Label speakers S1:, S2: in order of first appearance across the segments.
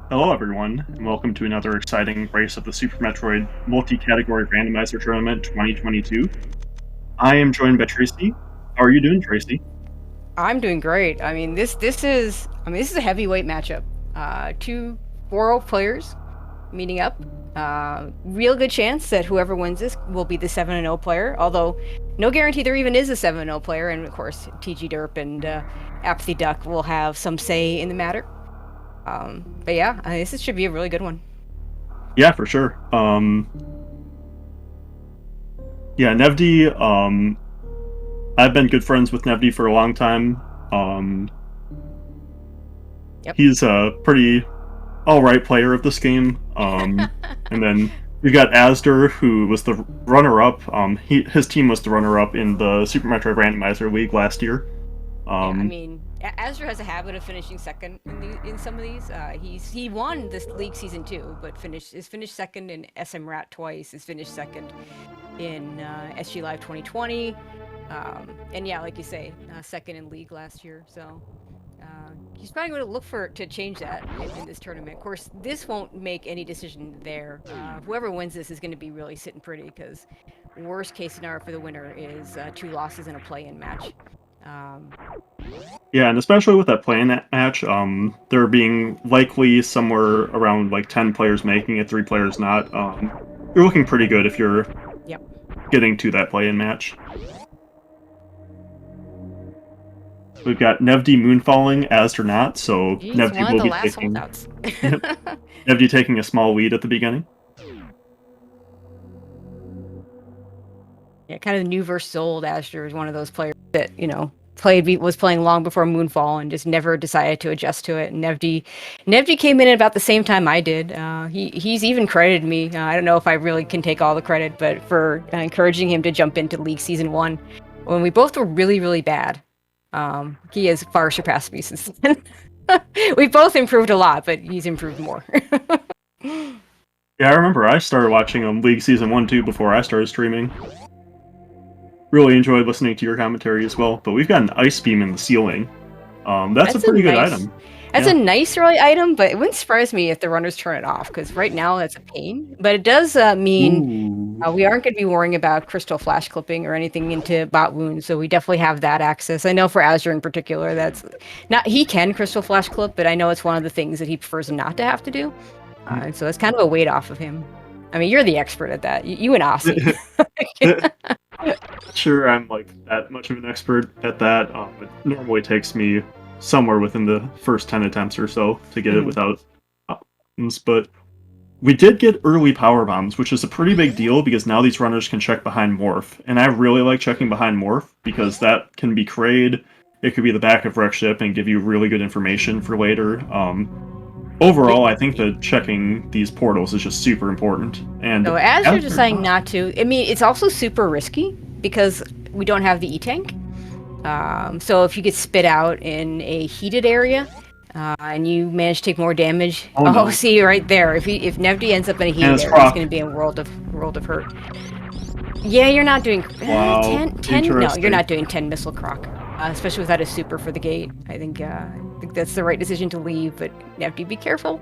S1: Hello, everyone, and welcome to another exciting race of the Super Metroid Multi-Category Randomizer Tournament 2022. I am joined by Tracy. How are you doing, Tracy?
S2: I'm doing great. This is a heavyweight matchup. Two 4-0 players meeting up. Real good chance that whoever wins this will be the 7-0 player. Although, no guarantee there even is a 7-0 player. And of course, TG Derp and Apathy Duck will have some say in the matter. But yeah, should be a really good one.
S1: Yeah, for sure. Yeah, Nevdi. I've been good friends with Nevdi for a long time.
S2: Yep.
S1: He's a pretty all-right player of this game. And then we've got Azder, who was the runner-up. His team was the runner-up in the Super Metroid Randomizer League last year.
S2: Azure has a habit of finishing second in some of these. He won this league season 2, but finished second in SM Rat twice. Has finished second in SG Live 2020, and yeah, like you say, second in league last year. So he's probably going to look to change that in this tournament. Of course, this won't make any decision there. Whoever wins this is going to be really sitting pretty because worst case scenario for the winner is 2 losses in a play-in match.
S1: Yeah, and especially with that play-in match, there being likely somewhere around like 10 players making it, 3 players not. You're looking pretty good if you're getting to that play-in match. We've got Nevdi moonfalling as or not, so
S2: He's
S1: Nevdi
S2: one of
S1: will
S2: the
S1: be
S2: last
S1: taking
S2: holdouts.
S1: Nevdi taking a small lead at the beginning.
S2: Yeah, kind of new versus old. Asher is one of those players that was playing long before Moonfall and just never decided to adjust to it. And Nevdi came in at about the same time I did. He's even credited me. I don't know if I really can take all the credit, but for encouraging him to jump into League Season 1 when we both were really, really bad. He has far surpassed me since then. We both improved a lot, but he's improved more.
S1: Yeah, I remember I started watching League Season 1 too before I started streaming. Really enjoyed listening to your commentary as well, but we've got an ice beam in the ceiling. That's a pretty good item.
S2: That's a nice early item, but it wouldn't surprise me if the runners turn it off, because right now that's a pain. But it does mean we aren't going to be worrying about crystal flash clipping or anything into bot wounds, so we definitely have that access. I know for Azure in particular, that's not he can crystal flash clip, but I know it's one of the things that he prefers not to have to do. So that's kind of a weight off of him. I mean, you're the expert at that. You and Aussie.
S1: Sure, I'm like that much of an expert at that. It normally takes me somewhere within the first 10 attempts or so to get it without problems, but we did get early power bombs, which is a pretty big deal because now these runners can check behind morph, and I really like checking behind morph because that can be Kraid, it could be the back of wreck ship and give you really good information for later. Overall, I think that checking these portals is just super important. And
S2: so as you're deciding not to, I mean, it's also super risky because we don't have the E-Tank. So if you get spit out in a heated area and you manage to take more damage,
S1: no.
S2: See right there. If Nevdi ends up in a heated area, he's going to be in world of hurt. Yeah, you're not doing 10. No, you're not doing 10 missile croc, especially without a super for the gate. I think that's the right decision to leave, but Nevdi, be careful.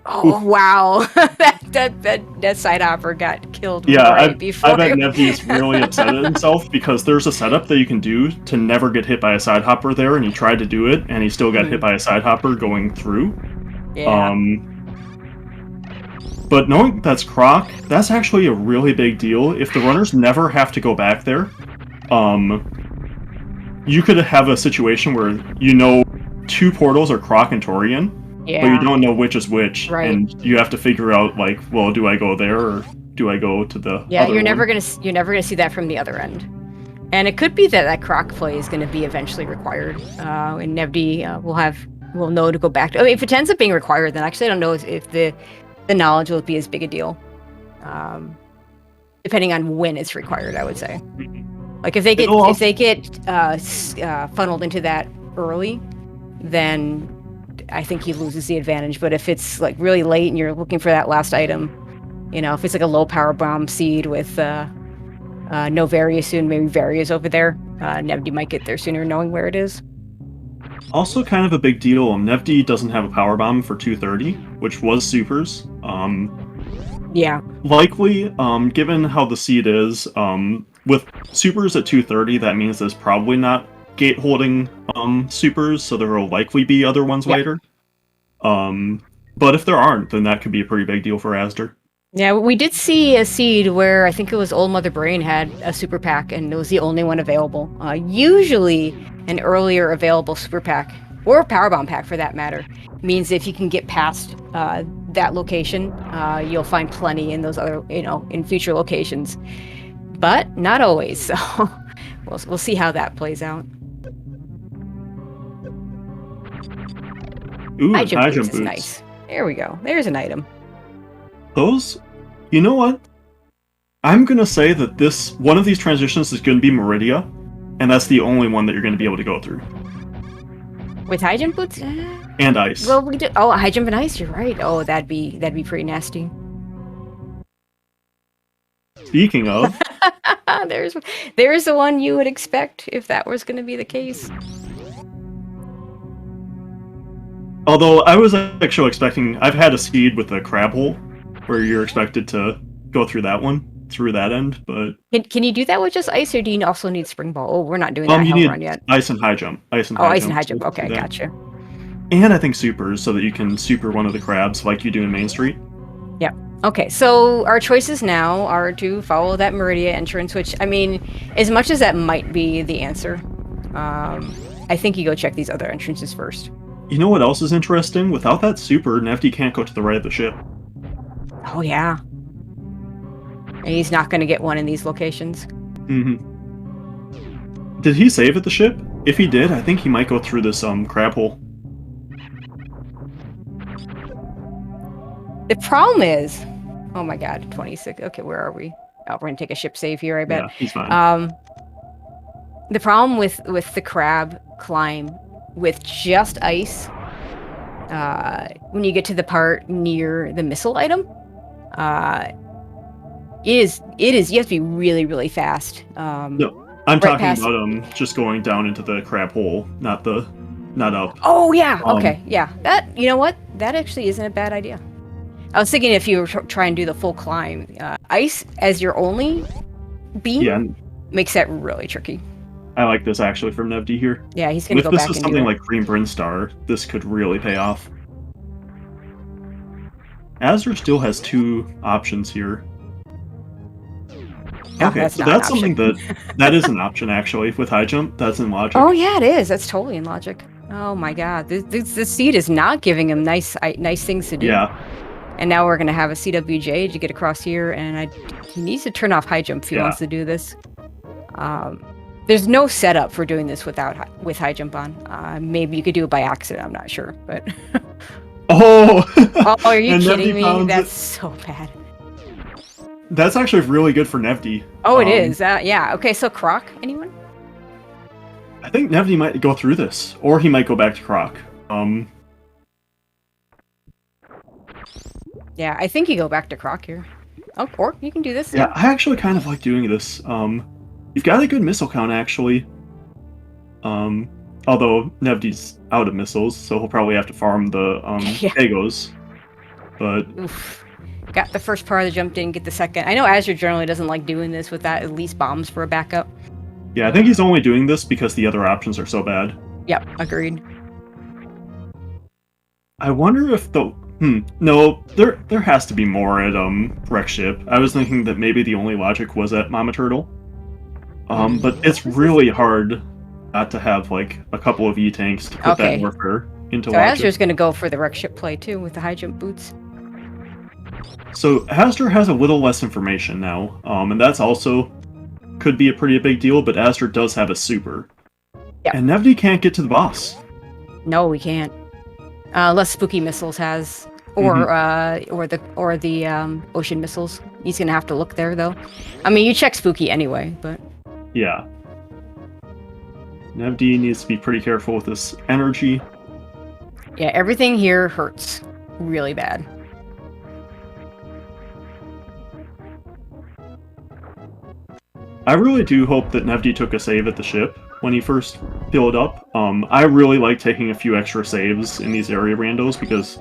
S2: Oh wow, that side hopper got killed before.
S1: I bet Nevdi's really upset at himself because there's a setup that you can do to never get hit by a side hopper there, and he tried to do it, and he still got hit by a side hopper going through.
S2: Yeah.
S1: But knowing that's Croc, that's actually a really big deal. If the runners never have to go back there, you could have a situation where you know 2 portals are Croc and Torian, but you don't know which is which, and you have to figure out like, well, do I go there or do I go to the other
S2: you're never gonna see that from the other end, and it could be that Croc play is going to be eventually required, and Nevdi will know to go back to. I mean, if it ends up being required, then actually I don't know if the knowledge will be as big a deal, depending on when it's required. I would say, like if they get funneled into that early, then I think he loses the advantage. But if it's like really late and you're looking for that last item, if it's like a low power bomb seed with no Various soon, maybe Various over there, Nevdi might get there sooner knowing where it is.
S1: Also, kind of a big deal. Nevdi doesn't have a power bomb for 230, which was supers.
S2: Yeah.
S1: Likely, given how the seed is, with supers at 230, that means there's probably not gate holding supers, so there will likely be other ones
S2: Yep.
S1: later. But if there aren't, then that could be a pretty big deal for Azder.
S2: Yeah, we did see a seed where I think it was Old Mother Brain had a super pack, and it was the only one available. Usually, an earlier available super pack, or powerbomb pack for that matter, means if you can get past that location, you'll find plenty in those other, in future locations. But not always, so we'll see how that plays out.
S1: Ooh,
S2: High
S1: and
S2: jump
S1: high
S2: boots
S1: jump
S2: is
S1: boots.
S2: nice. There we go. There's an item.
S1: Those, you know what? I'm gonna say that one of these transitions is gonna be Meridia, and that's the only one that you're gonna be able to go through.
S2: With high jump boots?
S1: And ice.
S2: Well, we did. Oh, high jump and ice. You're right. Oh, that'd be pretty nasty.
S1: Speaking of,
S2: there's the one you would expect if that was going to be the case.
S1: although I was actually expecting, I've had a seed with a crab hole, where you're expected to go through that end, but
S2: Can you do that with just ice, or do you also need spring ball? Oh, we're not doing that
S1: you
S2: hell
S1: need
S2: run yet.
S1: ice and high jump. Ice and
S2: Oh,
S1: high
S2: ice
S1: jump.
S2: and high jump.
S1: to
S2: Okay,
S1: do that.
S2: gotcha.
S1: And I think supers, so that you can super one of the crabs like you do in Main Street.
S2: Yep. Okay, so our choices now are to follow that Meridia entrance, which, I mean, as much as that might be the answer, I think you go check these other entrances first.
S1: You know what else is interesting? Without that super, Nevdi can't go to the right of the ship.
S2: Oh, yeah. And he's not going to get one in these locations.
S1: Mm-hmm. Did he save at the ship? If he did, I think he might go through this crab hole.
S2: The problem is, oh my god, 26. Okay, where are we? Oh, we're gonna take a ship save here, I bet.
S1: Yeah, he's fine.
S2: The problem with the crab climb with just ice, when you get to the part near the missile item, it is you have to be really, really fast.
S1: No, I'm
S2: right
S1: talking
S2: past-
S1: about just going down into the crab hole, not up.
S2: Oh yeah, okay, yeah. That, you know what? That actually isn't a bad idea. I was thinking if you were try and do the full climb, ice as your only beam makes that really tricky.
S1: I like this actually from Nevdi here.
S2: Yeah, he's gonna go
S1: If
S2: back
S1: this is
S2: and
S1: something
S2: do it.
S1: like Green Brinstar, this could really pay off. Azure still has 2 options here.
S2: Oh,
S1: Okay,
S2: that's
S1: so
S2: not an
S1: that's something
S2: option.
S1: that is an option actually with high jump. That's in logic.
S2: Oh yeah, it is. That's totally in logic. Oh my god, this seed is not giving him nice things to do.
S1: Yeah.
S2: And now we're gonna have a CWJ to get across here, and he needs to turn off high jump if he wants to do this. There's no setup for doing this with high jump on. Maybe you could do it by accident. I'm not sure, but.
S1: Oh.
S2: Oh, are you
S1: And
S2: kidding
S1: Nevdi
S2: me? That's
S1: it.
S2: so bad.
S1: That's actually really good for Nevdi.
S2: Oh, it is. Yeah. Okay, so Croc, anyone?
S1: I think Nevdi might go through this, or he might go back to Croc.
S2: Yeah, I think you go back to Croc here. Oh, or you can do this.
S1: Yeah, I actually kind of like doing this. You've got a good missile count, actually. Although Nevdi's out of missiles, so he'll probably have to farm the Pagos. But
S2: oof. Got the first part of the jump, didn't get the second. I know Azure generally doesn't like doing this without at least bombs for a backup.
S1: yeah, I think he's only doing this because the other options are so bad.
S2: Yep, agreed.
S1: I wonder if the no, there has to be more at Wreck Ship. I was thinking that maybe the only logic was at Mama Turtle. But it's really hard not to have like a couple of E-tanks to put that warfare into
S2: so
S1: logic.
S2: Azure's gonna go for the Wreck Ship play too with the high jump boots.
S1: So Azure has a little less information now, and that's also could be a pretty big deal, but Azure does have a super.
S2: Yep.
S1: And Nevdi can't get to the boss.
S2: No, we can't. Unless Spooky Missiles has, or the ocean missiles. He's gonna have to look there though. I mean, you check Spooky anyway, but
S1: yeah. Nevdi needs to be pretty careful with this energy.
S2: yeah, everything here hurts really bad.
S1: I really do hope that Nevdi took a save at the ship, when he first filled up. I really like taking a few extra saves in these area randos because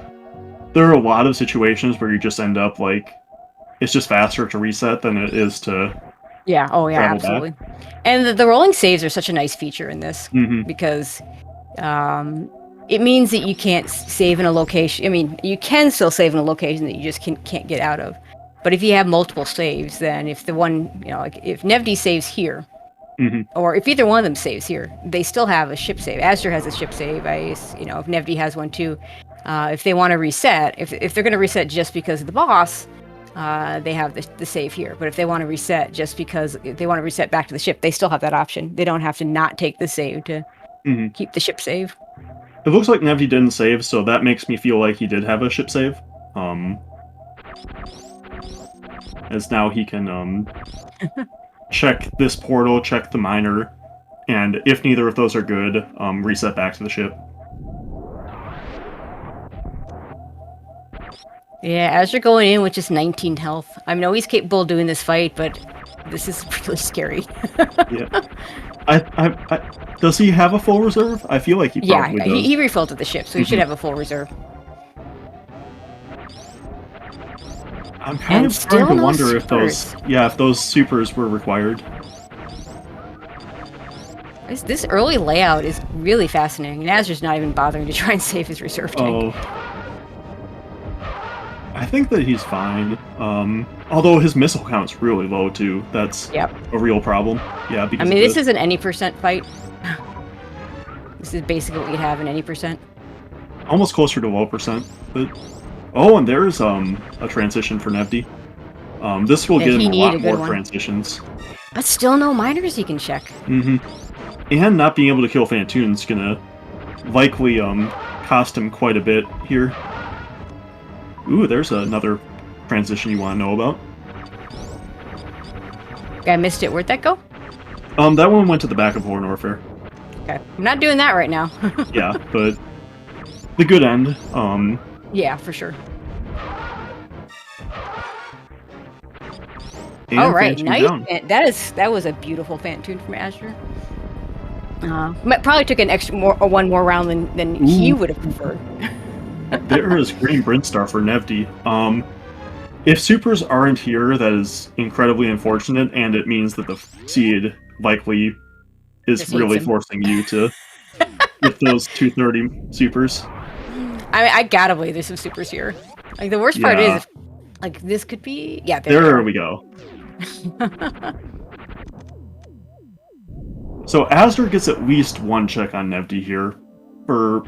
S1: there are a lot of situations where you just end up like it's just faster to reset than it is to
S2: Yeah. Oh, yeah.
S1: travel
S2: Absolutely.
S1: back.
S2: And the rolling saves are such a nice feature in this because it means that you can't save in a location. I mean, you can still save in a location that you just can't get out of. But if you have multiple saves, then if the one, like if Nevdi saves here, or if either one of them saves here, they still have a ship save. Azder has a ship save. If Nevdi has one too. If they want to reset, if they're going to reset just because of the boss, they have the save here. But if they want to reset just because if they want to reset back to the ship, they still have that option. They don't have to not take the save to keep the ship save.
S1: It looks like Nevdi didn't save, so that makes me feel like he did have a ship save. As now he can check this portal, check the miner, and if neither of those are good, reset back to the ship.
S2: Yeah, as you're going in with just 19 health. I know he's capable of doing this fight, but this is really scary.
S1: Yeah. Does he have a full reserve? I feel like he probably does.
S2: He refilled at the ship, so he should have a full reserve.
S1: I'm kind of starting to wonder if those supers were required.
S2: This early layout is really fascinating. Nazar's not even bothering to try and save his reserve tank.
S1: I think that he's fine. Although his missile count's really low too. That's a real problem. Yeah, because
S2: this is an any percent fight. This is basically what you'd have in any percent.
S1: Almost closer to low percent. But and there's a transition for Nevdi. This will get him a lot more transitions.
S2: But still no miners he can check.
S1: And not being able to kill Fantoon's gonna likely cost him quite a bit here. Ooh, there's another transition you want to know about.
S2: I missed it. Where'd that go?
S1: That one went to the back of War Warfare.
S2: Okay. I'm not doing that right now.
S1: Yeah, but the good end.
S2: Yeah, for sure.
S1: All
S2: right, nice. That was a beautiful Fantoon from Azure. Probably took one more round than he would have preferred.
S1: There is Green Brinstar for Nevdi. If supers aren't here, that is incredibly unfortunate, and it means that the seed likely is really forcing you to get those 230 supers.
S2: I gotta believe there's some supers here. Like the worst part is, like this could be. Yeah,
S1: there we go. So Azder gets at least one check on Nevdi here for.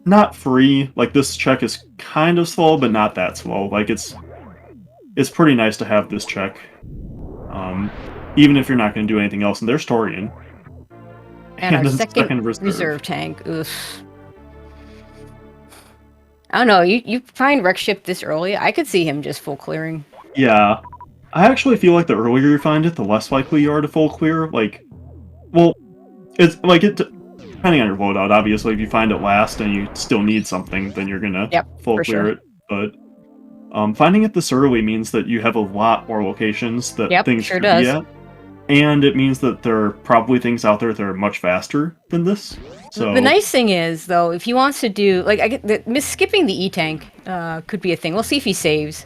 S1: Not free. Like this check is kind of slow, but not that slow. Like it's pretty nice to have this check, even if you're not going to do anything else. And there's Torian.
S2: And our second reserve tank. Oof. I don't know. You find Rex ship this early? I could see him just full clearing.
S1: Yeah, I actually feel like the earlier you find it, the less likely you are to full clear. Like, well, it's like it. Depending on your loadout, obviously, if you find it last and you still need something, then you're gonna full clear it. But finding it this early means that you have a lot more locations that things should be at, and it means that there are probably things out there that are much faster than this. So
S2: the nice thing is, though, if he wants to do skipping the E tank could be a thing. We'll see if he saves,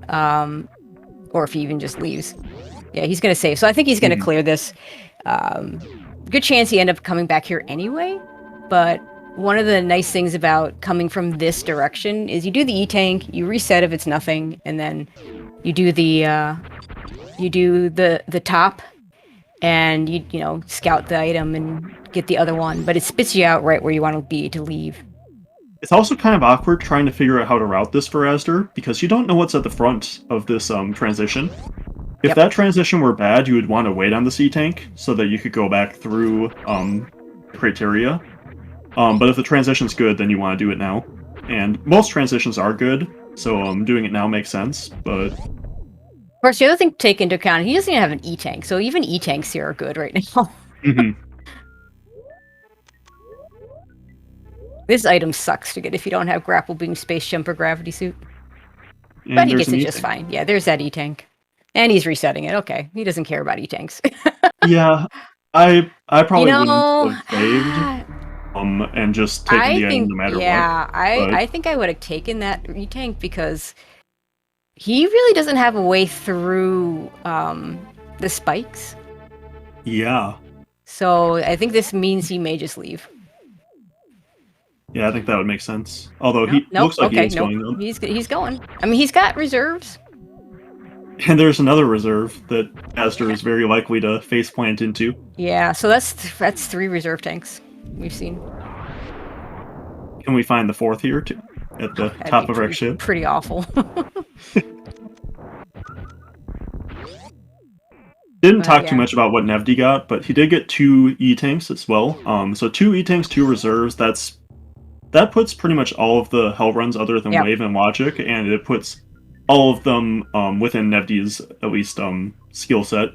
S2: or if he even just leaves. Yeah, he's gonna save. So I think he's gonna clear this. Good chance he end up coming back here anyway, but one of the nice things about coming from this direction is you do the E-tank, you reset if it's nothing, and then you do the top, and you scout the item and get the other one, but it spits you out right where you want to be to leave.
S1: It's also kind of awkward trying to figure out how to route this for Azder, because you don't know what's at the front of this transition. If that transition were bad, you would want to wait on the C-tank so that you could go back through criteria. But if the transition's good, then you want to do it now. And most transitions are good, so doing it now makes sense, but...
S2: Of course, the other thing to take into account, he doesn't even have an E-tank, so even E-tanks here are good right now. This item sucks to get if you don't have grapple beam, space jumper, gravity suit. And but he gets it just fine. Yeah, there's that E-tank. And he's resetting it. Okay, he doesn't care about E-tanks.
S1: Yeah, I probably
S2: You
S1: wouldn't
S2: know,
S1: have saved and just taken
S2: I
S1: the item
S2: think,
S1: no matter what.
S2: yeah,
S1: But
S2: I think I would have taken that retank because he really doesn't have a way through the spikes.
S1: yeah,
S2: So I think this means he may just leave.
S1: yeah, I think that would make sense. Although
S2: Nope,
S1: he
S2: nope,
S1: looks like he
S2: okay,
S1: is
S2: nope.
S1: going though.
S2: He's going. I mean, he's got reserves.
S1: And there's another reserve that Azder is very likely to face plant into.
S2: Yeah, so that's 3 reserve tanks we've seen.
S1: Can we find the fourth here too? At the
S2: That'd be
S1: top of our ship?
S2: pretty awful.
S1: Didn't talk too
S2: Yeah,
S1: much about what Nevdi got, but he did get 2 E-tanks as well. So 2 E-tanks, 2 reserves, that puts pretty much all of the hell runs other than
S2: yep.
S1: Wave and Logic, and it puts all of them within Nevdi's, at least, skill set.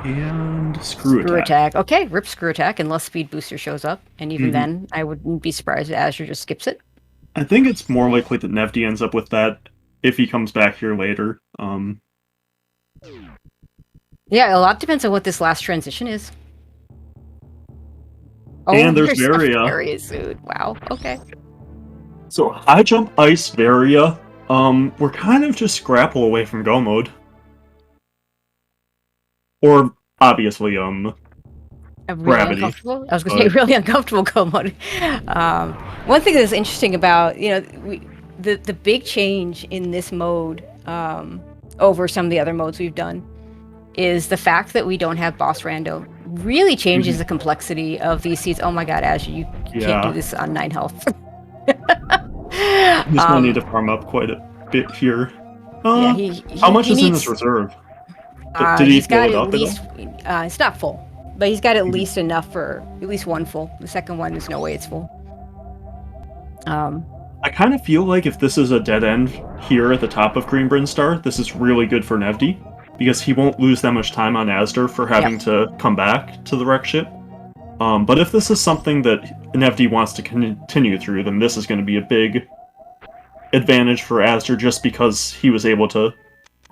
S1: And screw attack.
S2: Okay, rip screw attack unless speed booster shows up, and even then, I wouldn't be surprised if Azure just skips it.
S1: I think it's more likely that Nevdi ends up with that if he comes back here later.
S2: Yeah, a lot depends on what this last transition is. Oh,
S1: And there's Varia.
S2: Varia suit. Wow. Okay.
S1: So high jump, ice, Varia. We're kind of just grapple away from go mode. Or obviously,
S2: Really
S1: gravity.
S2: uncomfortable. I was going to say really uncomfortable go mode. One thing that's interesting about the big change in this mode over some of the other modes we've done is the fact that we don't have boss rando. Really changes the complexity of these seeds. Oh my god, Azure, you can't do this on 9 health.
S1: He's gonna need to farm up quite a bit here.
S2: Yeah,
S1: how much is in his reserve? Did he fill it up at least?
S2: It's not full, but he's got at least enough for at least 1 full. The second one, there's no way it's full.
S1: I kind of feel like if this is a dead end here at the top of Green Brinstar, this is really good for Nevdi, because he won't lose that much time on Azder for having to come back to the wreck ship. But if this is something that Nevdi wants to continue through, then this is going to be a big advantage for Azder just because he was able to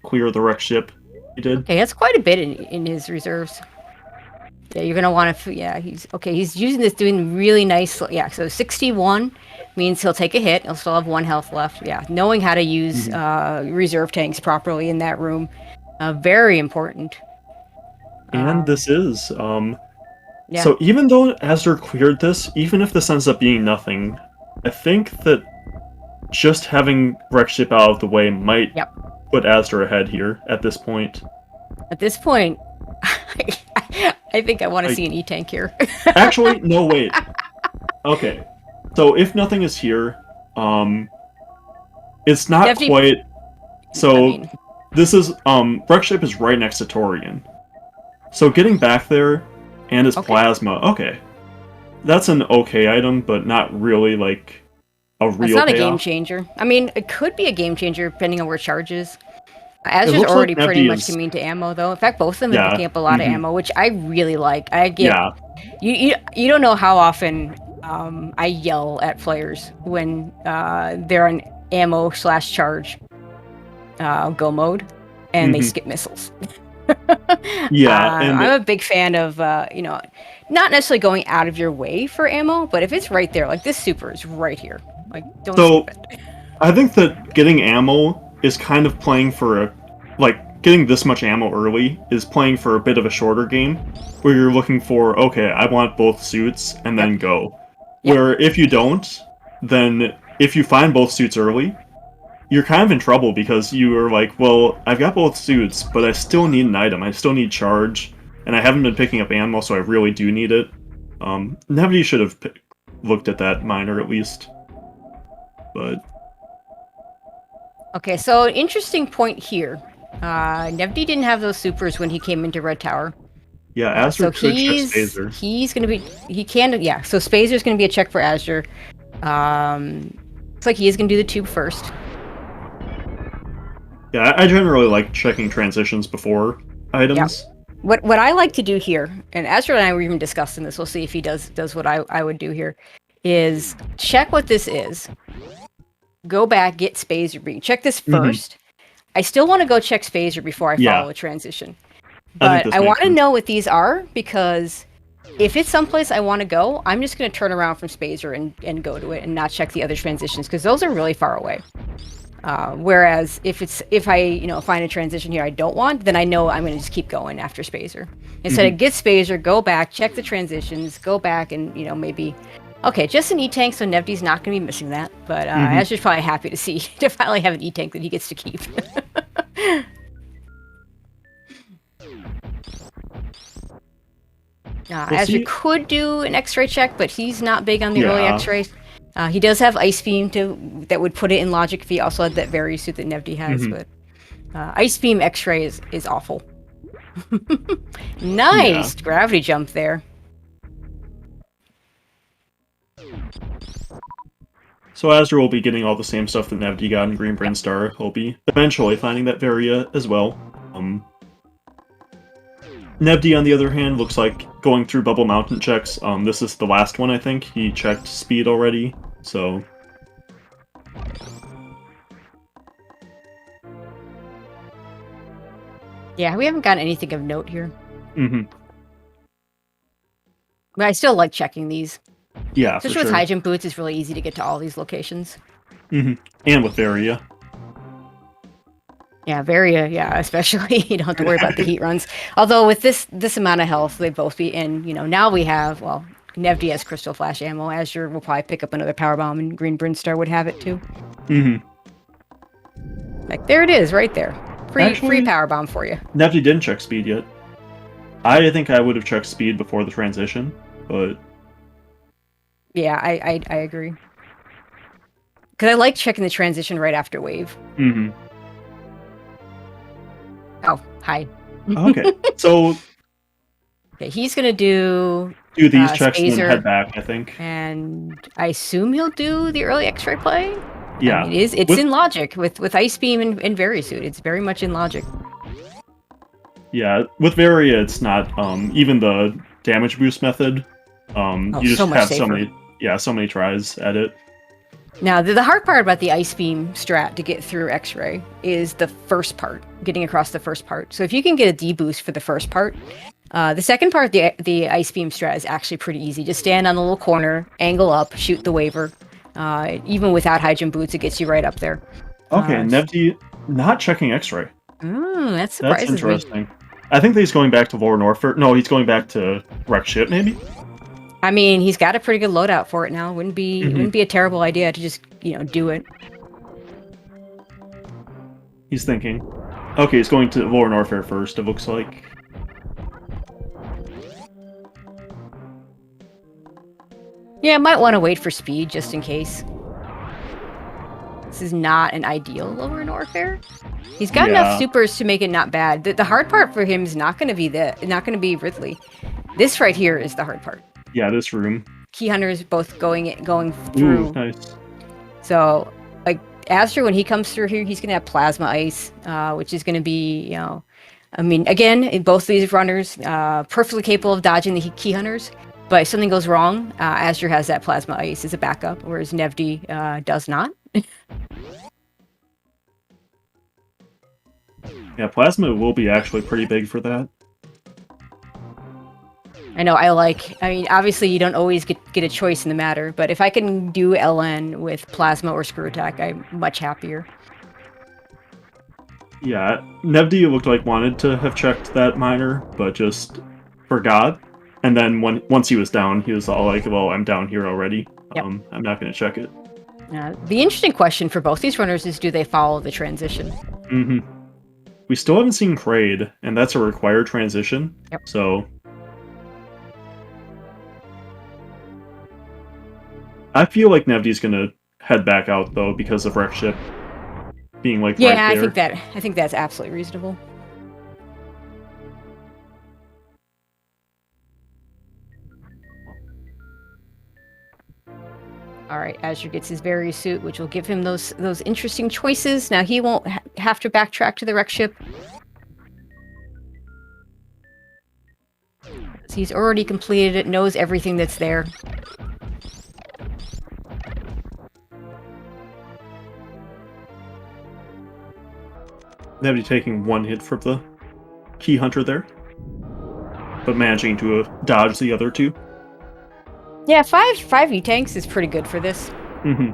S1: clear the wreck ship. He did.
S2: Okay, that's quite a bit in his reserves. Yeah, you're gonna want to. Yeah, he's using this, doing really nice. Yeah, so 61 means he'll take a hit. He'll still have 1 health left. Yeah, knowing how to use reserve tanks properly in that room, very important.
S1: And this is so even though Azder cleared this, even if this ends up being nothing, I think that just having wreck ship out of the way might put Azder ahead here at this point.
S2: At this point, I think I want to see an E-tank here.
S1: Actually, no, wait. Okay. So if nothing is here, it's not quite... So, this is, wreck ship is right next to Torian. So getting back there, and his plasma, okay. That's an okay item, but not really, like, a real
S2: It's not
S1: payoff.
S2: a game changer. I mean, it could be a game changer depending on where charge is. Azur's already like pretty much immune to ammo, though. In fact, both of them are picking up a lot of ammo, which I really like. I get... You don't know how often I yell at players when they're on ammo/charge go mode, and they skip missiles. I'm a big fan of not necessarily going out of your way for ammo, but if it's right there, like this super is right here, like don't skip it.
S1: I think that getting ammo is kind of playing for getting this much ammo early is playing for a bit of a shorter game, where you're looking for, okay, I want both suits, and then go. Where if you don't, then if you find both suits early, you're kind of in trouble because you are like, well, I've got both suits, but I still need an item. I still need charge, and I haven't been picking up ammo, so I really do need it. Nevdi should have looked at that miner at least. But...
S2: Okay, so an interesting point here. Nevdi didn't have those supers when he came into Red Tower.
S1: Yeah, Azure could check Spazer.
S2: He's going to be... He can... Yeah, so Spazer's going to be a check for Azure. Looks like he is going to do the tube first.
S1: Yeah, I generally like checking transitions before items.
S2: Yeah. What I like to do here, and Azure and I were even discussing this, we'll see if he does what I would do here, is check what this is. Go back, get Spazer, check this first. I still want to go check Spazer before I
S1: Yeah.
S2: follow a transition.
S1: I think
S2: But
S1: this
S2: I
S1: makes
S2: want to
S1: sense.
S2: know what these are, because if it's someplace I want to go, I'm just going to turn around from Spazer and go to it and not check the other transitions, because those are really far away. Whereas if I find a transition here I don't want, then I know I'm going to just keep going after Spazer. Instead of get Spazer, go back, check the transitions, go back, and maybe. Okay, just an E-tank, so Nevdi's not going to be missing that. But Azur's probably happy to see to finally have an E-tank that he gets to keep. Azure could do an X-ray check, but he's not big on the early X-rays. He does have Ice Beam that would put it in logic if he also had that very suit that Nevdi has. But Ice Beam X-ray is awful. Nice gravity jump there.
S1: So Azder will be getting all the same stuff that Nevdi got in Green Brinstar. He'll be eventually finding that Varia as well. Nevdi, on the other hand, looks like going through Bubble Mountain checks. This is the last one, I think. He checked speed already, so...
S2: Yeah, we haven't gotten anything of note here.
S1: Mm-hmm.
S2: But I still like checking these.
S1: Yeah,
S2: especially with high jump boots, it's really easy to get to all these locations.
S1: Mm-hmm. And with Varia.
S2: Yeah, Varia, yeah, especially you don't have to worry about the heat runs. Although with this amount of health, they'd both be in. Now we have, well, Nevdi has Crystal Flash ammo. Azure will probably pick up another Power Bomb, and Green Brinstar would have it too.
S1: Mm-hmm.
S2: Like, there it is, right there. Free Power Bomb for you.
S1: Nevdi didn't check speed yet. I think I would have checked speed before the transition, but...
S2: Yeah, I agree. Because I like checking the transition right after wave.
S1: Mm-hmm.
S2: Oh, hi.
S1: Okay, so...
S2: Okay, he's going to do
S1: these checks and then
S2: Spazer,
S1: head back, I think.
S2: And I assume he'll do the early X-ray play?
S1: Yeah.
S2: I mean, it's in logic. With Ice Beam and Varisuit, it's very much in logic.
S1: Yeah, with Varia, it's not, even the damage boost method, you just have so many tries at it.
S2: Now, the hard part about the Ice Beam strat to get through X-ray is the first part, getting across the first part. So if you can get a D-boost for the first part, the second part, the Ice Beam strat is actually pretty easy. Just stand on the little corner, angle up, shoot the waver. Even without high jump boots, it gets you right up there.
S1: Okay, Nevdi not checking X-ray.
S2: That surprises
S1: That's interesting. I think that he's going back to Vor Norfolk. No, he's going back to Wreck Ship, maybe?
S2: I mean, he's got a pretty good loadout for it now. Wouldn't be a terrible idea to just, do it.
S1: He's thinking. Okay, he's going to Vor Norfair first, it looks like.
S2: Yeah, might want to wait for speed, just in case. This is not an ideal lower Norfair. He's got enough supers to make it not bad. The hard part for him is not going to be Ridley. This right here is the hard part.
S1: Yeah, this room.
S2: Key Hunters both going through.
S1: Ooh, nice.
S2: So, like, Azure, when he comes through here, he's going to have Plasma Ice, which is going to be, I mean, again, in both of these runners, perfectly capable of dodging the Key Hunters. But if something goes wrong, Azure has that Plasma Ice as a backup, whereas Nevdi does not.
S1: Yeah, Plasma will be actually pretty big for that.
S2: I know, I mean, obviously you don't always get a choice in the matter, but if I can do LN with Plasma or Screw Attack, I'm much happier.
S1: Yeah, Nevdi looked like wanted to have checked that miner, but just forgot. And then once he was down, he was all like, well, I'm down here already.
S2: Yep.
S1: I'm not going to check it.
S2: The interesting question for both these runners is, do they follow the transition?
S1: Mm-hmm. We still haven't seen Kraid, and that's a required transition.
S2: Yep.
S1: So... I feel like Nevdi's gonna head back out, though, because of Wreck Ship being, like, right there.
S2: I think that's absolutely reasonable. Alright, Azure gets his Very Suit, which will give him those interesting choices. Now, he won't have to backtrack to the Wreck Ship. So he's already completed it, knows everything that's there.
S1: Nevdi taking one hit from the Key Hunter there, but managing to dodge the other two.
S2: Yeah, five E-tanks is pretty good for this.
S1: Mm-hmm.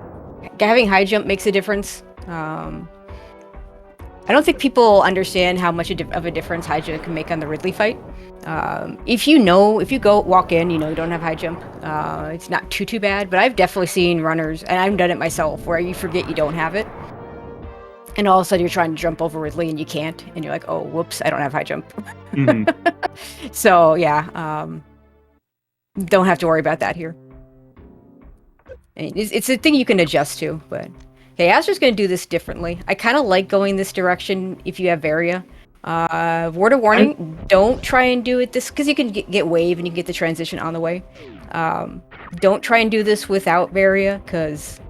S2: Having high jump makes a difference. I don't think people understand how much of a difference high jump can make on the Ridley fight. If you go walk in, you don't have high jump, it's not too bad, but I've definitely seen runners, and I've done it myself, where you forget you don't have it. And all of a sudden you're trying to jump over Ridley and you can't, and you're like, oh, whoops, I don't have high jump.
S1: Mm-hmm.
S2: So yeah, don't have to worry about that here. It's a thing you can adjust to, but okay, Azder's going to do this differently. I kind of like going this direction if you have Varia. Word of warning, don't try and do it this, because you can get wave and you can get the transition on the way. Don't try and do this without Varia, because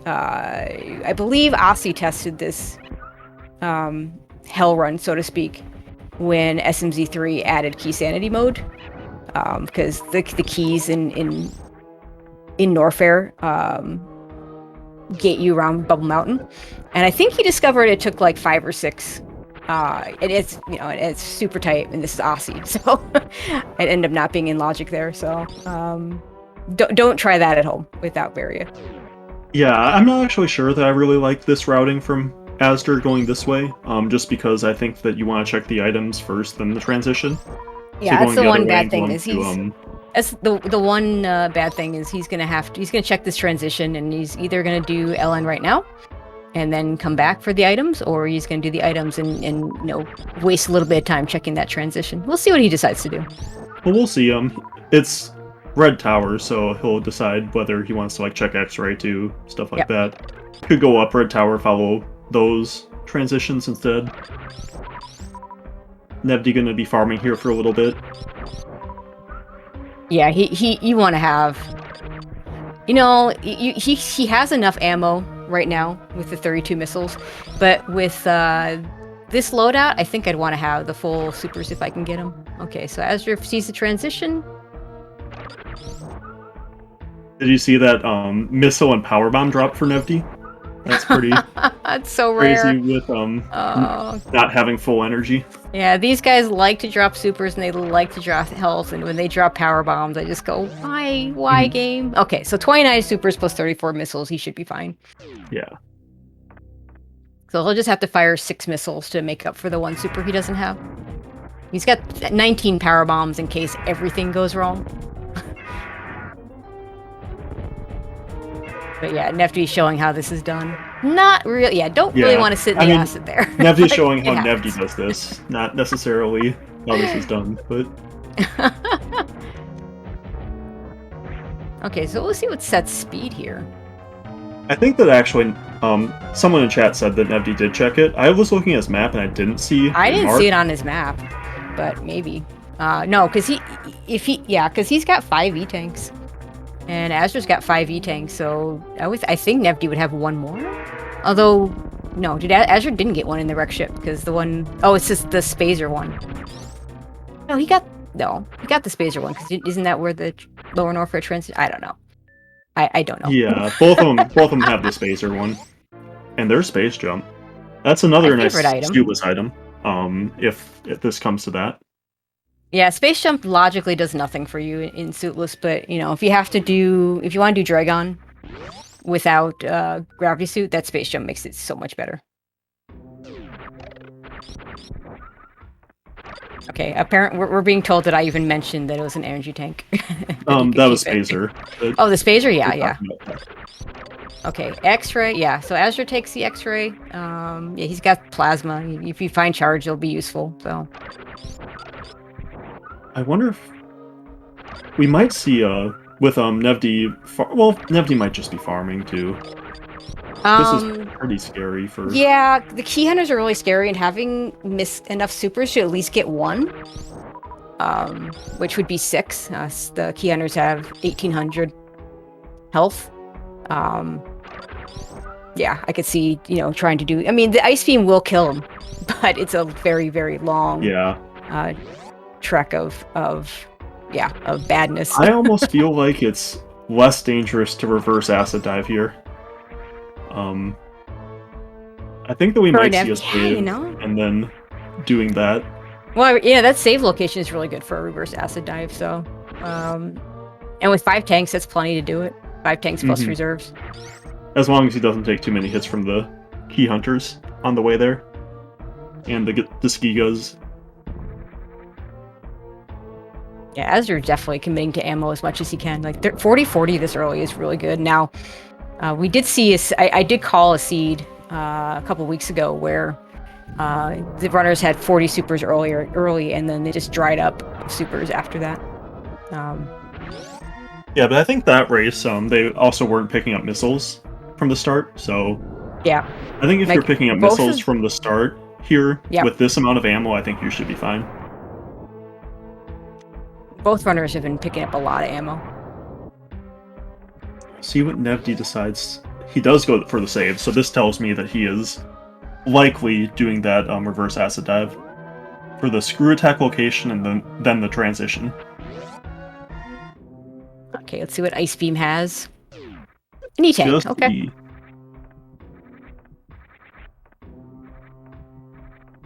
S2: I believe Aussie tested this hell run, so to speak, when SMZ3 added key sanity mode, because the keys in Norfair get you around Bubble Mountain, and I think he discovered it took like 5 or 6. And it's it's super tight, and this is Aussie, so it ended up not being in logic there. So don't try that at home without Varia.
S1: Yeah, I'm not actually sure that I really like this routing from Azder going this way, just because I think that you want to check the items first, then the transition.
S2: Yeah,
S1: so
S2: that's the one bad thing is
S1: to,
S2: that's the one bad thing is he's gonna check this transition, and he's either gonna do LN right now and then come back for the items, or he's gonna do the items and waste a little bit of time checking that transition. We'll see what he decides to do.
S1: Well, we'll see. It's Red Tower, so he'll decide whether he wants to like check X-ray too, stuff like that. Could go up Red Tower, follow those transitions instead. Nevdi gonna be farming here for a little bit.
S2: Yeah, you want to have, he has enough ammo right now with the 32 missiles, but with this loadout, I think I'd want to have the full supers if I can get them. Okay, so Azder sees the transition.
S1: Did you see that missile and power bomb drop for Nevdi? That's pretty
S2: That's so
S1: crazy
S2: rare.
S1: with not having full energy.
S2: Yeah, these guys like to drop supers and they like to drop health, and when they drop power bombs, I just go, why game? Okay, so 29 supers plus 34 missiles, he should be fine.
S1: Yeah.
S2: So he'll just have to fire 6 missiles to make up for the 1 super he doesn't have. He's got 19 power bombs in case everything goes wrong. But yeah, Nevdi's showing how this is done. Not really. Yeah, don't really want to sit in the acid there.
S1: Nevdi's showing how Nevdi does this, not necessarily how this is done, but.
S2: Okay, so we'll see what sets speed here.
S1: I think that actually, someone in chat said that Nevdi did check it. I was looking at his map and I didn't see.
S2: I didn't see it on his map, but maybe. No, because he's got 5 E-tanks. And Azder's got 5 E-tanks, so I think Nevdi would have 1 more. Although, no, Azder didn't get one in the wreck ship, because the one... Oh, it's just the Spazer one. No, he got the Spazer one, because isn't that where the Lower Norfair transit... I don't know. I don't know.
S1: Yeah, both of them have the Spazer one. And their space jump. That's another nice Scubas item, if this comes to that.
S2: Yeah, space jump logically does nothing for you in suitless, but if you want to do Dragon without gravity suit, that space jump makes it so much better. Okay, we're being told that I even mentioned that it was an energy tank.
S1: That was Spazer.
S2: Oh, the Spazer, yeah. Okay, X-ray, yeah. So Azder takes the X-ray. Yeah, he's got plasma. If you find charge, it'll be useful. So.
S1: I wonder if we might see with Nevdi. Nevdi might just be farming too. This is pretty scary for.
S2: Yeah, the key hunters are really scary, and having missed enough supers to at least get 1, which would be 6. The key hunters have 1,800 health. Yeah, I could see trying to do. I mean, the ice beam will kill him, but it's a very, very long.
S1: Yeah.
S2: Trek of badness.
S1: I almost feel like it's less dangerous to reverse acid dive here. I think that we
S2: For
S1: might
S2: an
S1: see a
S2: F- yeah,
S1: save
S2: you know?
S1: and then doing that.
S2: Well, yeah, that save location is really good for a reverse acid dive. So, and with 5 tanks, that's plenty to do it. 5 tanks plus
S1: Mhm.
S2: reserves.
S1: As long as he doesn't take too many hits from the key hunters on the way there. And the Skigas.
S2: Yeah, Azder definitely committing to ammo as much as he can. Like 40-40 this early is really good. Now, we did see I did call a seed a couple weeks ago where the runners had 40 supers early, and then they just dried up supers after that.
S1: Yeah, but I think that race, they also weren't picking up missiles from the start, so
S2: Yeah,
S1: I think if
S2: like,
S1: you're picking up
S2: both
S1: missiles
S2: of-
S1: from the start here
S2: Yep.
S1: with this amount of ammo, I think you should be fine.
S2: both runners have been picking up a lot of ammo.
S1: See what Nevdi decides. He does go for the save, so this tells me that he is likely doing that reverse acid dive for the screw attack location and then the transition.
S2: Okay, let's see what Ice Beam has. An E-tank,
S1: Just
S2: okay.
S1: E.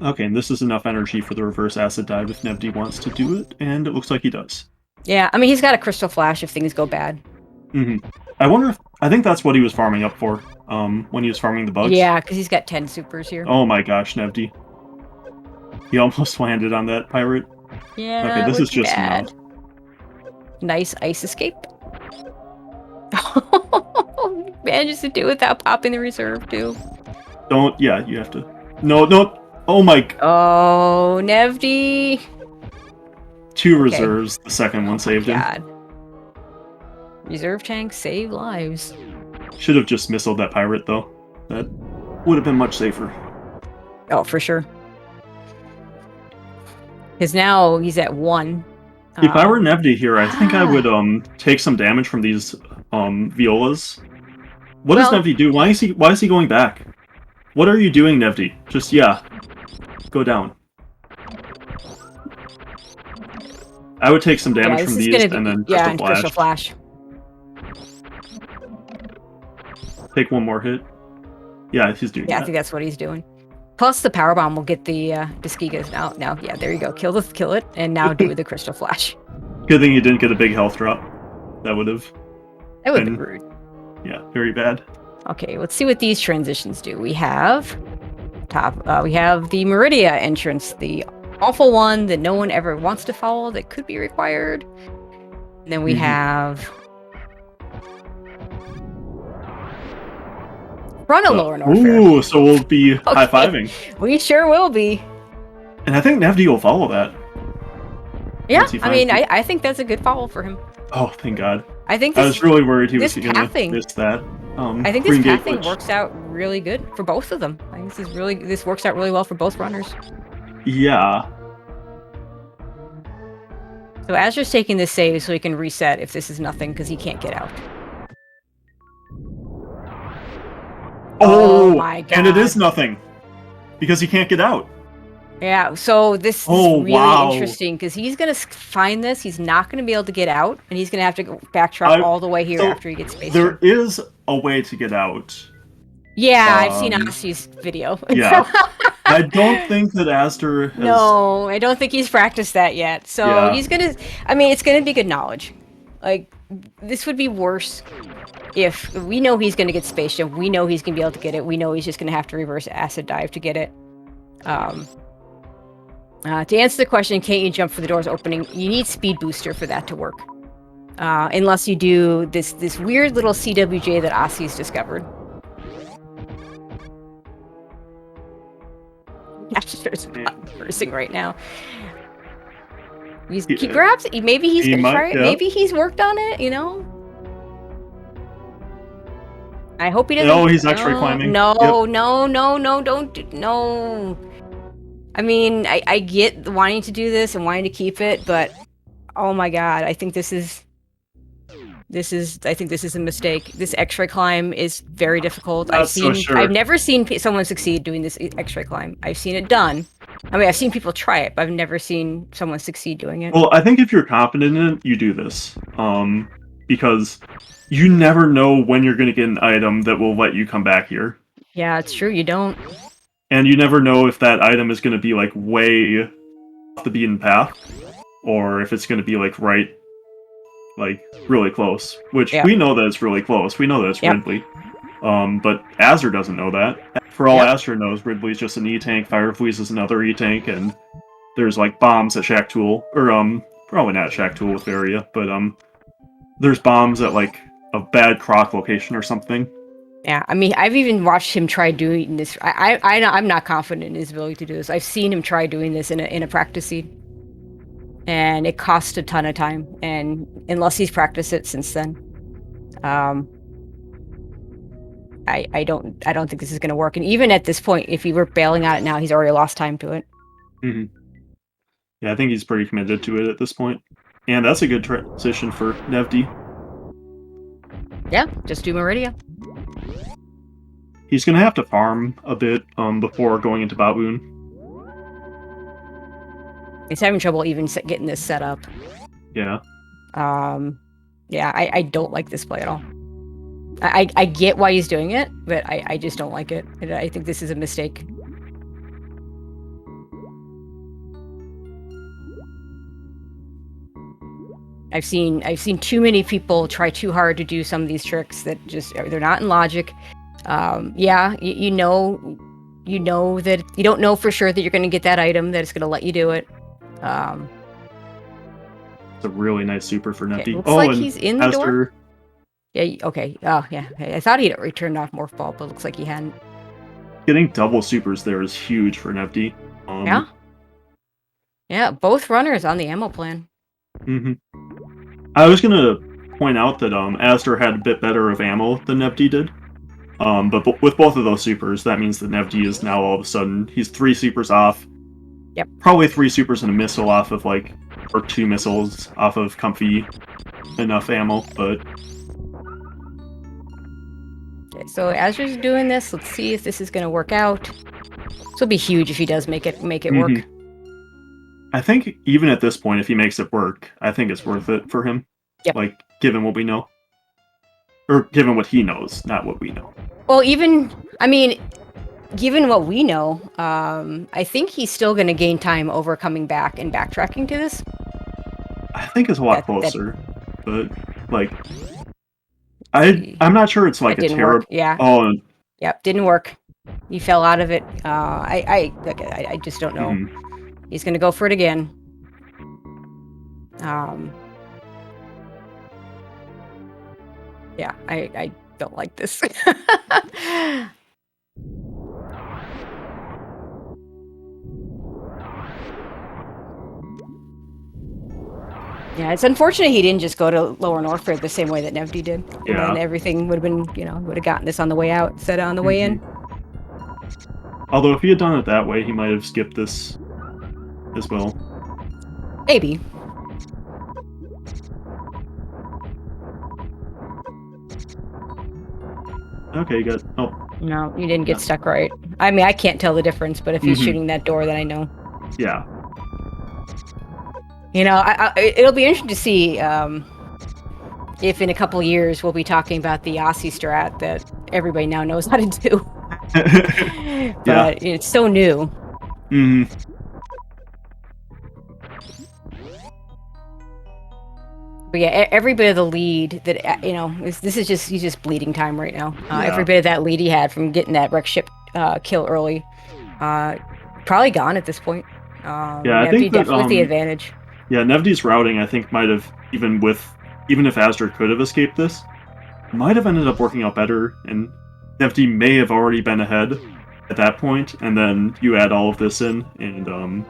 S1: Okay, and this is enough energy for the reverse acid dive if Nevdi wants to do it, and it looks like he does.
S2: Yeah, I mean, he's got a Crystal Flash if things go bad.
S1: I wonder if... I think that's what he was farming up for, when he was farming the bugs.
S2: Yeah, because he's got 10 supers here.
S1: Oh my gosh, Nevdi. He almost landed on that pirate.
S2: Yeah,
S1: Okay, this is just
S2: bad.
S1: enough.
S2: Nice ice escape. Manages to do it without popping the reserve, too.
S1: Don't... Yeah, you have to... No! Oh my...
S2: Oh, Nevdi!
S1: 2 reserves, the second one saved him.
S2: God. Reserve tanks save lives.
S1: Should have just missiled that pirate, though. That would have been much safer.
S2: Oh, for sure. Because now he's at 1.
S1: If I were Nevdi here, I think I would take some damage from these violas. What does Nevdi do? Why is he going back? What are you doing, Nevdi? Just go down. I would take some damage from these and then
S2: Crystal Flash.
S1: Take one more hit. Yeah, he's doing that.
S2: Yeah, I think that's what he's doing. Plus, the power bomb will get the Skigas out. Now, yeah, there you go. Kill it, and now do the Crystal Flash.
S1: Good thing he didn't get a big health drop. That would have
S2: been rude.
S1: Yeah, very bad.
S2: Okay, let's see what these transitions do. We have we have the Meridia entrance, the awful one that no one ever wants to follow that could be required. And then we have Run a lower Norfair.
S1: Ooh, so we'll be high-fiving.
S2: We sure will be.
S1: And I think Nevdi will follow that.
S2: Yeah, I mean, I think that's a good follow for him.
S1: Oh, thank God.
S2: I think
S1: I was really worried he was going to miss that.
S2: I think this pathing works out really good for both of them. I think this works out really well for both runners.
S1: Yeah.
S2: So Azur's taking this save so he can reset if this is nothing because he can't get out.
S1: Oh
S2: my God.
S1: And it is nothing because he can't get out.
S2: Yeah, so this is really interesting because he's going to find this. He's not going to be able to get out, and he's going to have to backtrack all the way here after he gets space.
S1: There is a way to get out.
S2: Yeah, I've seen Asi's video.
S1: Yeah. I don't think that azder has...
S2: No, I don't think he's practiced that yet. So he's going to... I mean, it's going to be good knowledge. Like, this would be worse if we know he's going to get space jump. We know he's going to be able to get it. We know he's just going to have to reverse acid dive to get it. To answer the question, can't you jump for the doors opening? You need speed booster for that to work. Unless you do this weird little CWJ that Asi's discovered. Asher's cursing right now. He grabs it. Maybe he's gonna try it. Yeah. Maybe he's worked on it, you know? I hope he doesn't.
S1: No, he's actually climbing.
S2: No, no. I mean, I get wanting to do this and wanting to keep it, but oh my God, I think this is a mistake. This X-ray climb is very difficult. I've never seen someone succeed doing this X-ray climb. I've seen it done. I mean, I've seen people try it, but I've never seen someone succeed doing it.
S1: Well, I think if you're confident in it, you do this. Because you never know when you're going to get an item that will let you come back here.
S2: Yeah, it's true. You don't.
S1: And you never know if that item is going to be like way off the beaten path, or if it's going to be like really close. Which
S2: Yep.
S1: we know that it's really close. We know that it's
S2: Yep.
S1: Ridley. But Azder doesn't know that. For all
S2: Yep.
S1: Azder knows, Ridley's just an E-tank, Firefleece is another E-tank, and there's like bombs at Shack Tool, or probably not Shack Tool with Varia, but there's bombs at like a bad croc location or something.
S2: Yeah, I mean, I've even watched him try doing this. I'm not confident in his ability to do this. I've seen him try doing this in a practice seed, and it costs a ton of time. And unless he's practiced it since then, I don't think this is going to work. And even at this point, if he were bailing on it now, he's already lost time to it.
S1: Mm-hmm. Yeah, I think he's pretty committed to it at this point. And that's a good transition for Nevdi.
S2: Yeah, just do Meridia.
S1: He's going to have to farm a bit before going into Baboon.
S2: He's having trouble even getting this set up.
S1: Yeah.
S2: Yeah, I don't like this play at all. I get why he's doing it, but I just don't like it. I think this is a mistake. I've seen too many people try too hard to do some of these tricks that just they're not in logic. Yeah, you know that you don't know for sure that you're going to get that item that it's going to let you do it.
S1: It's a really nice super for Nevdi.
S2: It looks like he's in the door. Yeah. Okay. Oh, yeah. I thought he'd returned off Morph Ball, but it looks like he hadn't.
S1: Getting double supers there is huge for Nevdi.
S2: Yeah. Yeah. Both runners on the ammo plan.
S1: Mm-hmm. I was gonna point out that Azder had a bit better of ammo than Nevdi did. But with both of those supers, that means that Nevdi is now all of a sudden he's 3 supers off.
S2: Yep.
S1: Probably 3 supers and a missile off of or 2 missiles off of comfy enough ammo, but.
S2: Okay, so Azder's doing this. Let's see if this is gonna work out. This will be huge if he does make it work.
S1: I think even at this point, if he makes it work, I think it's worth it for him.
S2: Yep.
S1: Like, given what we know. Or given what he knows, not what we know.
S2: Well, given what we know, I think he's still going to gain time over coming back and backtracking to this.
S1: I think it's a lot closer, but, like... I'm not sure it's like a terrible...
S2: Yeah.
S1: Oh,
S2: yep, didn't work. He fell out of it. I just don't know.
S1: Mm-hmm.
S2: He's going to go for it again. Yeah, I don't like this. Yeah, it's unfortunate he didn't just go to Lower Northford the same way that Nevdi did.
S1: Yeah.
S2: And then everything would have been, would have gotten this on the way out instead of on the way in.
S1: Although if he had done it that way, he might have skipped this as well.
S2: Maybe.
S1: Okay, you got... Oh.
S2: No, you didn't get stuck right. I mean, I can't tell the difference, but if he's shooting that door, then I know.
S1: Yeah.
S2: It'll be interesting to see if in a couple years we'll be talking about the Aussie strat that everybody now knows how to do. But it's so new.
S1: Mm-hmm.
S2: But yeah, every bit of the lead that he's just bleeding time right now. Every bit of that lead he had from getting that wreck ship kill early, probably gone at this point.
S1: I think
S2: definitely the advantage.
S1: Yeah, Nevdi's routing, I think, might have even if Azder could have escaped this, might have ended up working out better, and Nevdi may have already been ahead at that point, and then you add all of this in, and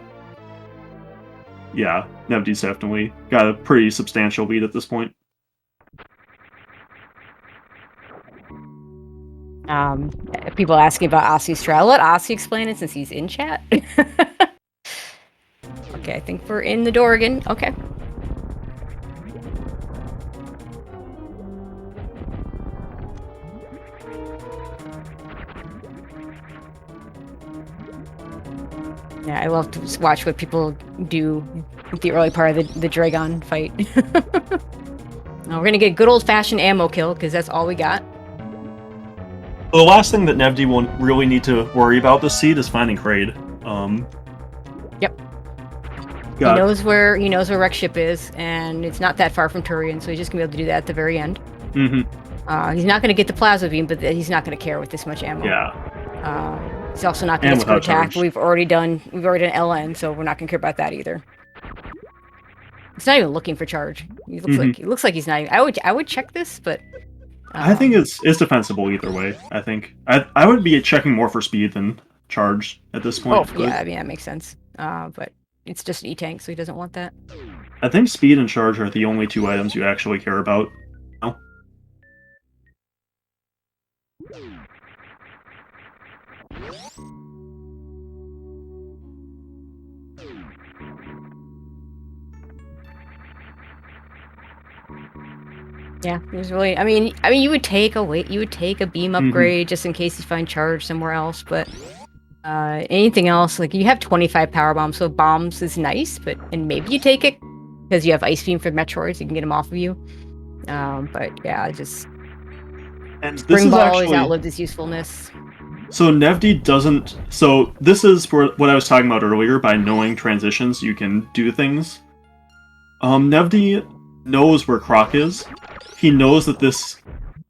S1: yeah, Nevdi's definitely got a pretty substantial lead at this point.
S2: People asking about Ossie's strat. I'll let Ossie explain it since he's in chat. Okay, I think we're in the door again. Okay. Yeah, I love to just watch what people do with the early part of the Dragon fight. Now we're gonna get a good old-fashioned ammo kill, because that's all we got.
S1: The last thing that Nevdi will really need to worry about this seed is finding Kraid.
S2: Yep.
S1: Got,
S2: He knows where Rex ship is, and it's not that far from Turian, so he's just gonna be able to do that at the very end. He's not gonna get the plasma beam, but he's not gonna care with this much ammo.
S1: Yeah.
S2: He's also not gonna get screw attack. We've already done LN, so we're not gonna care about that either. He's not even looking for charge. He looks like he's not even, I would check this, but
S1: I think it's defensible either way. I think I would be checking more for speed than charge at this point.
S2: Oh, yeah, I mean that makes sense. But it's just an E-tank, so he doesn't want that.
S1: I think speed and charge are the only two items you actually care about. No?
S2: Yeah, there's really. I mean, you would take a beam upgrade just in case you find charge somewhere else, but anything else, like you have 25 power bombs, so bombs is nice, and maybe you take it because you have ice beam for Metroid, so you can get them off of you. But yeah, just
S1: and
S2: spring ball has outlived its usefulness.
S1: So Nevdi doesn't. So this is for what I was talking about earlier. By knowing transitions, you can do things. Nevdi knows where Croc is. He knows that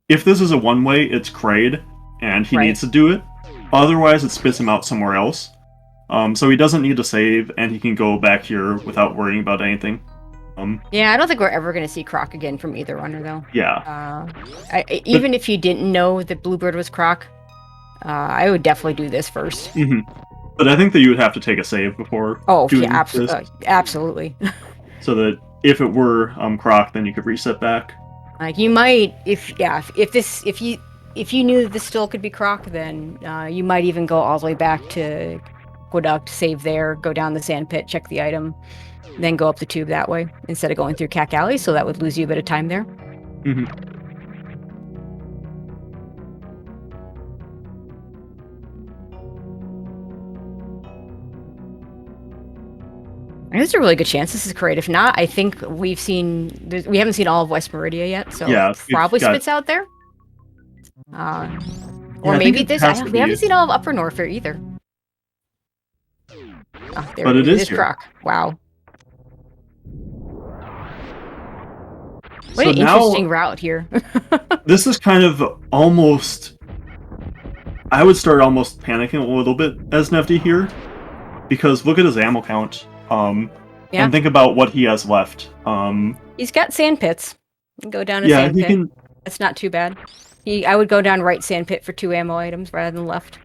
S1: if this is a one-way, it's Kraid, and he needs to do it. Otherwise, it spits him out somewhere else. So he doesn't need to save, and he can go back here without worrying about anything.
S2: Yeah, I don't think we're ever going to see Croc again from either runner, though.
S1: Yeah.
S2: Even if you didn't know that Bluebird was Croc, I would definitely do this first.
S1: But I think that you would have to take a save before doing this.
S2: Absolutely.
S1: So that if it were Croc, then you could reset back.
S2: Like you might, if you knew that this still could be Croc, then you might even go all the way back to Aqueduct, save there, go down the sand pit, check the item, then go up the tube that way instead of going through Cack Alley. So that would lose you a bit of time there. There's a really good chance this is Kraid. If not, I think we haven't seen all of West Meridia yet, so probably spits out there. Or maybe this. We haven't seen all of Upper Norfair either. Oh, there it is Croc. Wow. What an interesting route here.
S1: This is kind of almost. I would start almost panicking a little bit as Nevdi here, because look at his ammo count. And think about what he has left.
S2: He's got sand pits. Go down a sand pit. That's not too bad. I would go down right sand pit for 2 ammo items rather than left.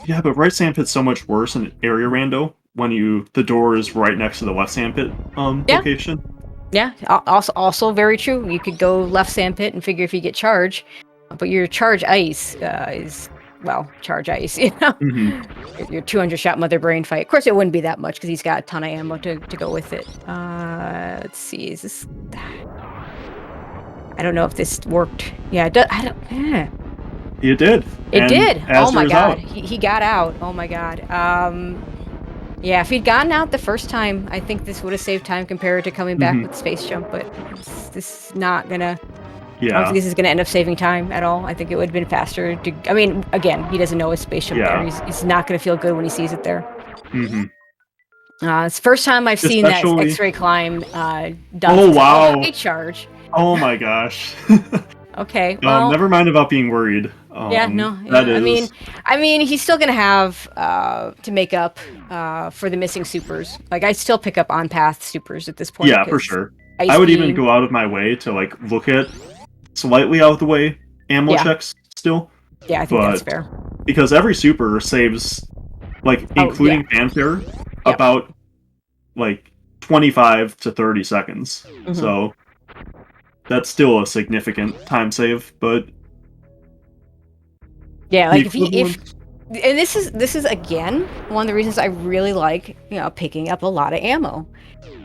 S1: Yeah, but right sand pit's so much worse in area rando when the door is right next to the left sand pit location.
S2: Yeah, also very true. You could go left sand pit and figure if you get charge, but your charge ice is. Well, charge ice, you know? Your 200-shot Mother Brain fight. Of course, it wouldn't be that much because he's got a ton of ammo to go with it. Let's see. Is this... I don't know if this worked. Yeah, it does.
S1: It did.
S2: It did. Oh my god. He got out. Oh my god. Yeah, if he'd gotten out the first time, I think this would have saved time compared to coming back with Space Jump, but this is not gonna... I don't think this is going to end up saving time at all. I think it would have been faster to... I mean, again, he doesn't know his spaceship there. He's not going to feel good when he sees it there. It's the first time I've seen that X-ray climb done.
S1: Oh, wow.
S2: Charge.
S1: Oh, my gosh.
S2: Okay, well...
S1: never mind about being worried.
S2: I mean, he's still going to have to make up for the missing supers. Like, I'd still pick up on-path supers at this point.
S1: Yeah, for sure. I would even go out of my way to, look at slightly out of the way ammo checks still.
S2: Yeah, I think that's fair.
S1: Because every super saves, including fanfare, about 25 to 30 seconds. So that's still a significant time save, but
S2: yeah, if and this is again one of the reasons I really like picking up a lot of ammo,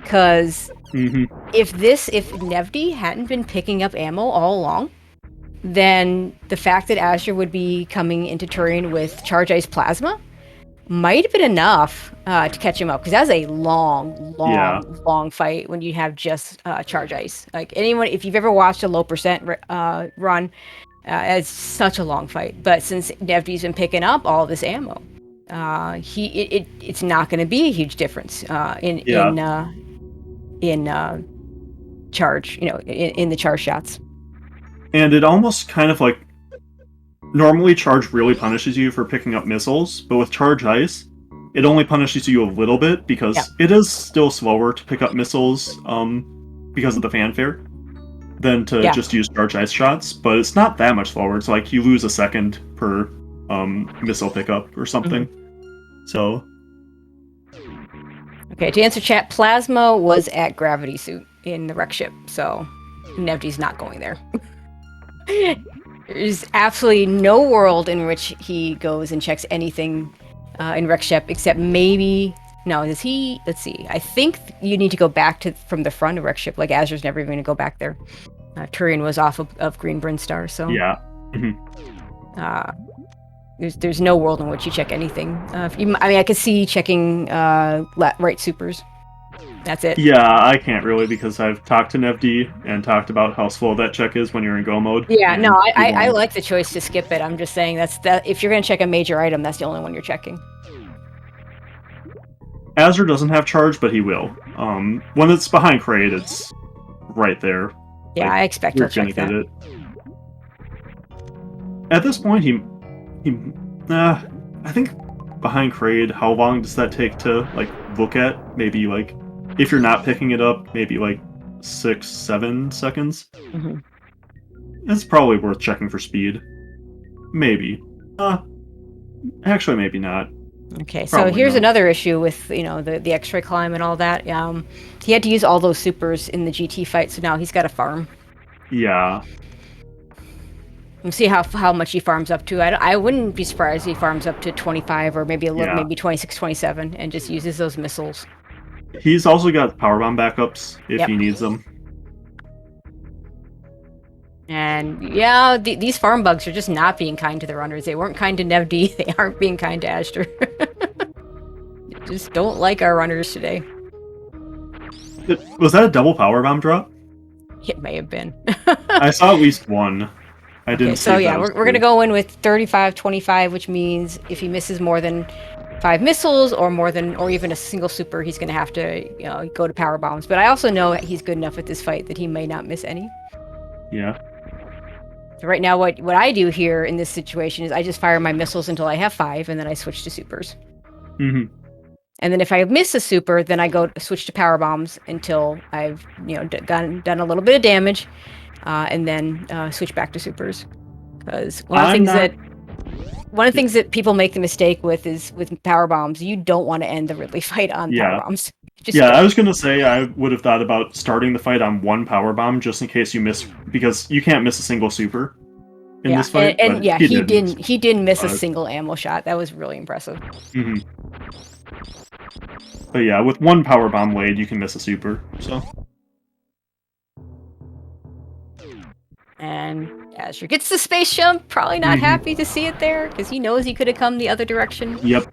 S2: because if Nevdi hadn't been picking up ammo all along, then the fact that Azure would be coming into Turian with Charge Ice Plasma might have been enough to catch him up, because that's a long fight when you have just Charge Ice. Like anyone, if you've ever watched a low percent run, It's such a long fight. But since Nevdi's been picking up all this ammo, it's not going to be a huge difference in charge. In the charge shots.
S1: And it almost kind of like normally charge really punishes you for picking up missiles, but with charge ice, it only punishes you a little bit because it is still slower to pick up missiles because of the fanfare than to just use charge ice shots, but it's not that much slower. It's like you lose a second per missile pickup or something. So
S2: okay, to answer chat, Plasma was at Gravity Suit in the wreck ship, so Nevdi's not going there. There's absolutely no world in which he goes and checks anything in wreck ship except maybe. No, is he? Let's see. I think you need to go back from the front of wreck ship. Like Azder's never even going to go back there. Turian was off of Green Brinstar, so
S1: yeah.
S2: There's no world in which you check anything. I could see checking right supers. That's it.
S1: Yeah, I can't really because I've talked to Nevdi and talked about how slow that check is when you're in go mode.
S2: Yeah, no, I like the choice to skip it. I'm just saying that if you're going to check a major item, that's the only one you're checking.
S1: Azder doesn't have charge, but he will. When it's behind Kraid, it's right there.
S2: Yeah, I expect he'll check that.
S1: It. At this point, I think behind Kraid, how long does that take to like look at? Maybe like if you're not picking it up, maybe like 6-7 seconds. It's probably worth checking for speed. Maybe. Actually, maybe not.
S2: Okay, so here's another issue with the X-ray climb and all that. He had to use all those supers in the GT fight, so now he's got to farm.
S1: Yeah.
S2: We'll see how much he farms up to. I wouldn't be surprised if he farms up to 25 or maybe maybe 26, 27, and just uses those missiles.
S1: He's also got power bomb backups if he needs them.
S2: And these farm bugs are just not being kind to the runners. They weren't kind to Nevdi. They aren't being kind to Azder. They just don't like our runners today.
S1: Was that a double power bomb drop?
S2: It may have been.
S1: I saw at least one. I didn't.
S2: So we're gonna go in with 35-25, which means if he misses more than 5 missiles or even a single super, he's gonna have to go to power bombs. But I also know that he's good enough at this fight that he may not miss any.
S1: Yeah.
S2: So right now, what I do here in this situation is I just fire my missiles until I have 5, and then I switch to supers. And then if I miss a super, then I switch to power bombs until I've done a little bit of damage, and then switch back to supers. Because one of the things that people make the mistake with is with power bombs, you don't want to end the Ridley fight on power bombs.
S1: I was gonna say I would have thought about starting the fight on one power bomb just in case you miss, because you can't miss a single super in this fight.
S2: And he didn't miss a single ammo shot. That was really impressive.
S1: But yeah, with one power bomb blade, you can miss a super. So.
S2: And Azder gets the space jump. Probably not happy to see it there because he knows he could have come the other direction.
S1: Yep.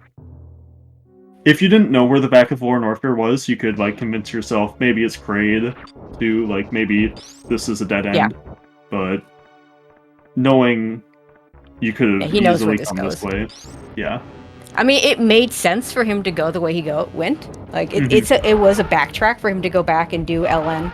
S1: If you didn't know where the back of Lower Norfair was, you could like convince yourself maybe it's Kraid to like maybe this is a dead end. But knowing you could have easily come this way. Yeah.
S2: I mean, it made sense for him to go the way he went. Like it was a backtrack for him to go back and do LN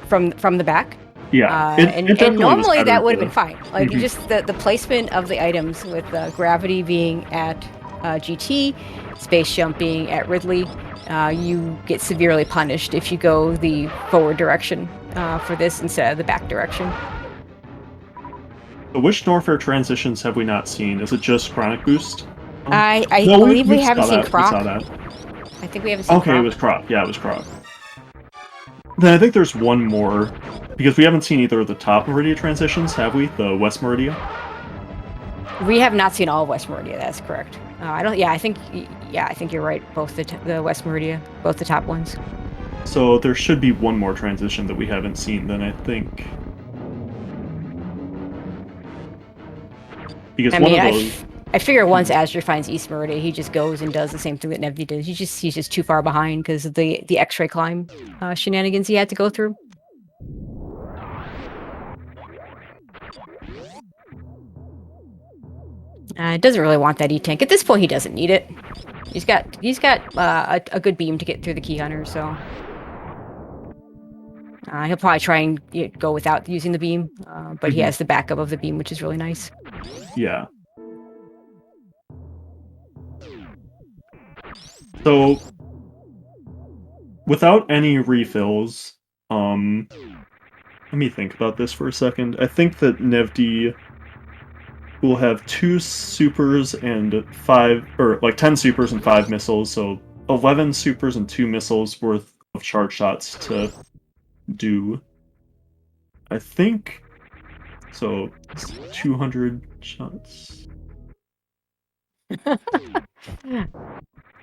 S2: from the back.
S1: Yeah,
S2: and normally that would have been fine. Like just the placement of the items with gravity being at GT, space jump being at Ridley, you get severely punished if you go the forward direction for this instead of the back direction.
S1: So which Norfair transitions have we not seen? Is it just Chronic Boost?
S2: I believe we haven't seen Croc.
S1: We saw that.
S2: I think we haven't seen Croc.
S1: It was Croc. Yeah, it was Croc. Then I think there's one more, because we haven't seen either of the top Meridia transitions, have we? The West Meridia?
S2: We have not seen all of West Meridia. That's correct. I think you're right. Both the West Meridia, both the top ones.
S1: So there should be one more transition that we haven't seen. Then I think, because
S2: I figure once Azder finds East Meridia, he just goes and does the same thing that Nevdi did. He's just too far behind because of the X-ray climb shenanigans he had to go through. Doesn't really want that E-tank. At this point, he doesn't need it. He's got a good beam to get through the key hunter, so he'll probably try and go without using the beam, but he has the backup of the beam, which is really nice.
S1: Yeah. So, without any refills, let me think about this for a second. I think that Nevdi will have 2 supers and 5, or like 10 supers and 5 missiles, so 11 supers and 2 missiles worth of charge shots to do. I think so. 200 shots.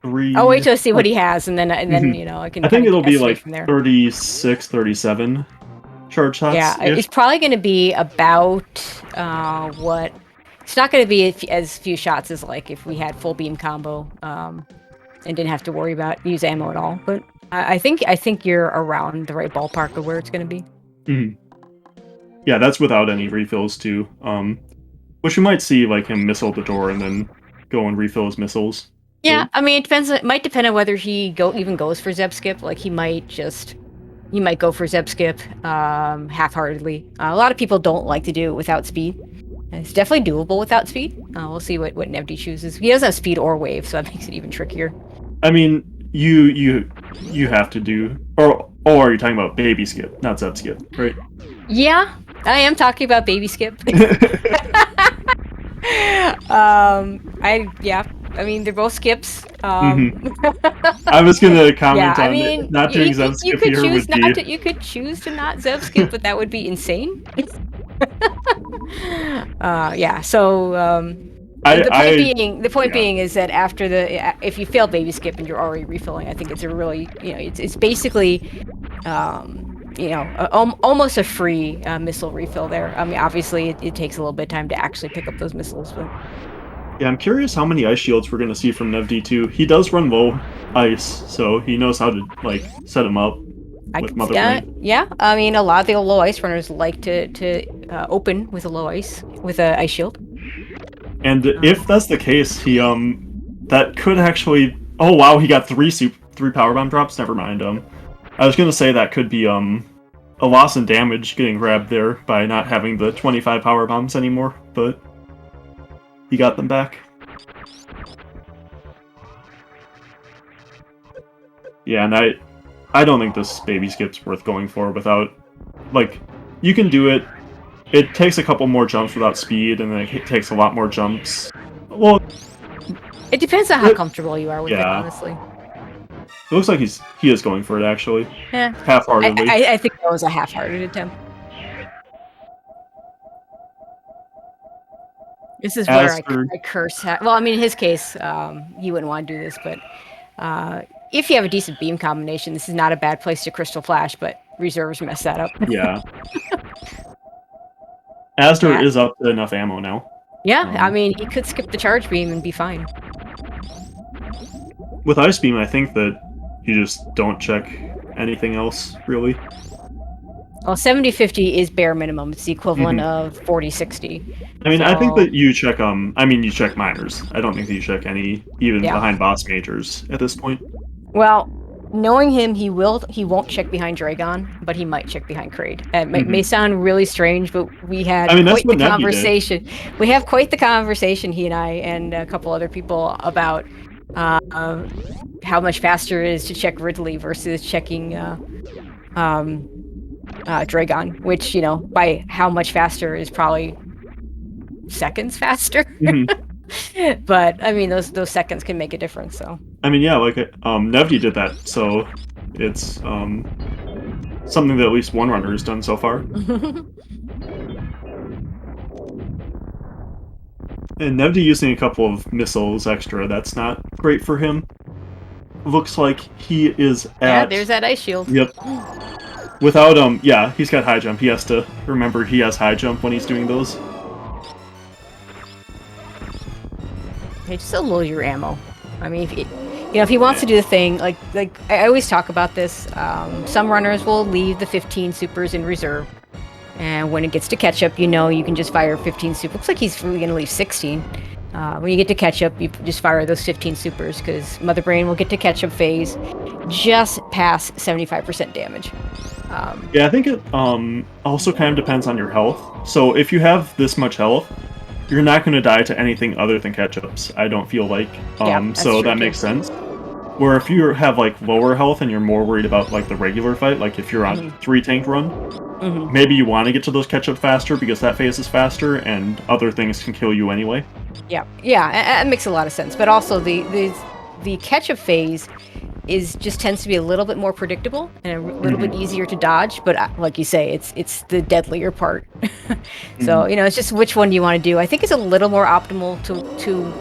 S1: 3.
S2: I'll wait till I see what he has, and then you know, I can.
S1: I think it'll be like
S2: from there.
S1: 36, 37 charge shots.
S2: Yeah, it's probably going to be about what. It's not going to be as few shots as like if we had full beam combo and didn't have to worry about use ammo at all. But I think you're around the right ballpark of where it's going to be.
S1: Yeah, that's without any refills too. Which you might see like him missile the door and then go and refill his missiles.
S2: Yeah, I mean it depends. It might depend on whether he even goes for Zeb skip. Like he might go for Zeb skip half-heartedly. A lot of people don't like to do it without speed. It's definitely doable without speed. We'll see what Nevdi chooses. He doesn't have speed or wave, so that makes it even trickier.
S1: I mean, you have to do, or are you talking about baby skip, not Zeb skip, right?
S2: Yeah, I am talking about baby skip. I mean, they're both skips.
S1: I was gonna comment on it. Not doing Zeb skip here would be.
S2: You could choose to not Zeb skip, but that would be insane. Yeah. So the point being is that after if you fail baby skip and you're already refilling, I think it's a really it's basically almost a free missile refill there. I mean, obviously it takes a little bit of time to actually pick up those missiles, but.
S1: Yeah, I'm curious how many ice shields we're going to see from Nevdi too. He does run low ice, so he knows how to like set him up with Mother Brain.
S2: Yeah, I mean, a lot of the low ice runners like to open with a low ice with an ice shield.
S1: And if that's the case, he that could actually. Oh wow, he got 3 power bomb drops. Never mind. I was gonna say that could be a loss in damage getting grabbed there by not having the 25 power bombs anymore, but. He got them back. Yeah, and I don't think this baby skip's worth going for without... Like, you can do it. It takes a couple more jumps without speed, and then it takes a lot more jumps. Well...
S2: It depends on how comfortable you are with it, honestly.
S1: It looks like he is going for it, actually.
S2: Yeah.
S1: Half-heartedly.
S2: I think that was a half-hearted attempt. This is where I curse. Well, I mean, in his case, he wouldn't want to do this, but if you have a decent beam combination, this is not a bad place to Crystal Flash, but reserves mess that up.
S1: Yeah. Azder is up to enough ammo now.
S2: Yeah, I mean, he could skip the charge beam and be fine.
S1: With Ice Beam, I think that you just don't check anything else, really.
S2: Well, 70-50 is bare minimum. It's the equivalent of 40-60.
S1: I mean, I think that you check, you check minors. I don't think that you check any, even behind boss majors at this point.
S2: Well, knowing him, he won't check behind Dragon, but he might check behind Kraid. It may sound really strange, but we had quite the conversation. We have quite the conversation, he and I, and a couple other people, about how much faster it is to check Ridley versus checking Dragon, which, by how much faster is probably seconds faster. But I mean, those seconds can make a difference. So
S1: I mean, yeah, like Nevdi did that, so it's something that at least one runner has done so far. And Nevdi using a couple of missiles extra, that's not great for him. Looks like he is at...
S2: Yeah, there's that ice shield.
S1: Yep. Without, yeah, he's got high jump. He has to remember he has high jump when he's doing those.
S2: Hey, just a little your ammo. I mean, if he wants to do the thing, like I always talk about this, some runners will leave the 15 supers in reserve And when it gets to ketchup, you know you can just fire 15 super. Looks like he's really going to leave 16. When you get to ketchup, you just fire those 15 supers because Mother Brain will get to ketchup phase just past 75% damage.
S1: Yeah, I think it also kind of depends on your health. So if you have this much health, you're not going to die to anything other than ketchups, I don't feel like. So that makes sense. Where if you have like lower health and you're more worried about like the regular fight, like if you're on 3 tank run, maybe you want to get to those ketchup faster because that phase is faster and other things can kill you anyway.
S2: Yeah, that makes a lot of sense. But also the ketchup phase just tends to be a little bit more predictable and a little bit easier to dodge. But like you say, it's the deadlier part. So it's just which one do you want to do. I think it's a little more optimal to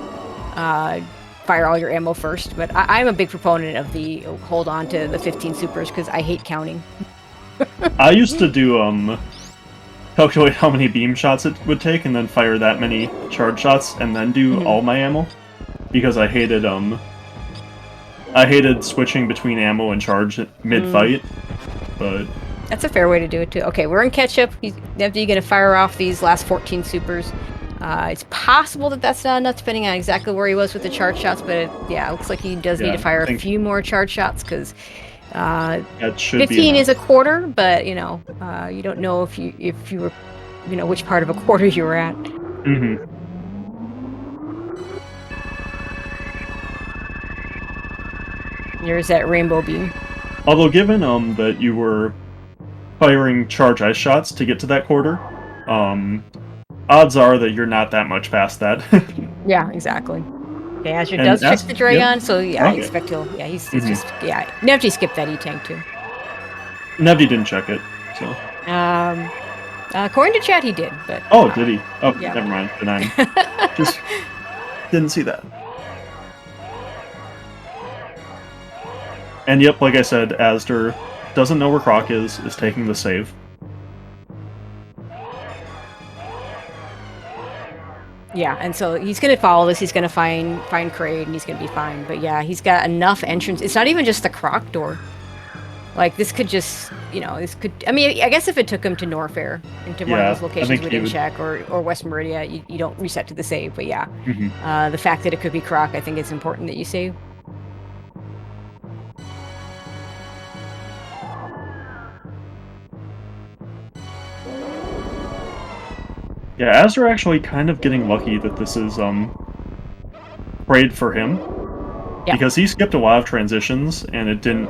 S2: fire all your ammo first. But I'm a big proponent of the hold on to the 15 supers because I hate counting.
S1: I used to do calculate how many beam shots it would take and then fire that many charge shots and then do all my ammo because I hated switching between ammo and charge mid-fight, but...
S2: That's a fair way to do it, too. Okay, we're in ketchup. Nevdi going to fire off these last 14 supers. It's possible that that's not enough, depending on exactly where he was with the charge shots, but it looks like he does need to fire a few more charge shots, because 15 is a quarter, but, you don't know if you were, which part of a quarter you were at. There's that rainbow beam.
S1: Although given that you were firing charge ice shots to get to that quarter, odds are that you're not that much past that.
S2: Yeah, exactly. Okay, Azure does check the Dragon, so I expect he'll... Yeah, he's just... Yeah, Nevdi skipped that E-Tank, too.
S1: Nevdi didn't check it, so...
S2: according to chat, he did, but...
S1: Oh, did he? Oh, never mind. Then I just didn't see that. And yep, like I said, Azder doesn't know where Croc is taking the save.
S2: Yeah, and so he's going to follow this, he's going to find Kraid, and he's going to be fine. But yeah, he's got enough entrance. It's not even just the Croc door. Like, this could just, this could... I mean, I guess if it took him to Norfair, into one of those locations we didn't check, or West Meridia, you don't reset to the save, but yeah. The fact that it could be Croc, I think it's important that you save.
S1: Yeah, Azder actually kind of getting lucky that this is Kraid for him. Yeah. Because he skipped a lot of transitions and it didn't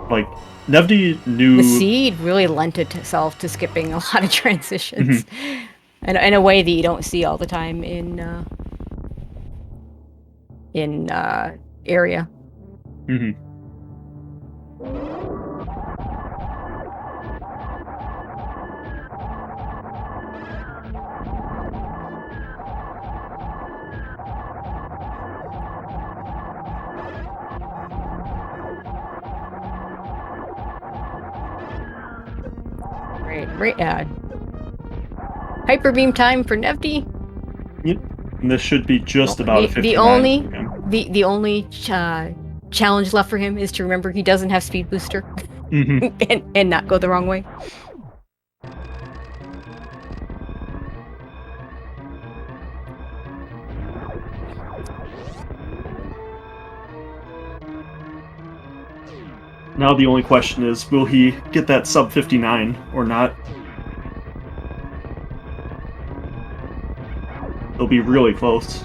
S1: like Nevdi knew
S2: the seed really lent itself to skipping a lot of transitions. And in a way that you don't see all the time in area. Hyper beam time for Nevdi.
S1: Yep, and this should be just about a 59.
S2: The only challenge left for him is to remember he doesn't have speed booster, and not go the wrong way.
S1: Now the only question is, will he get that sub 59 or not? It'll be really close.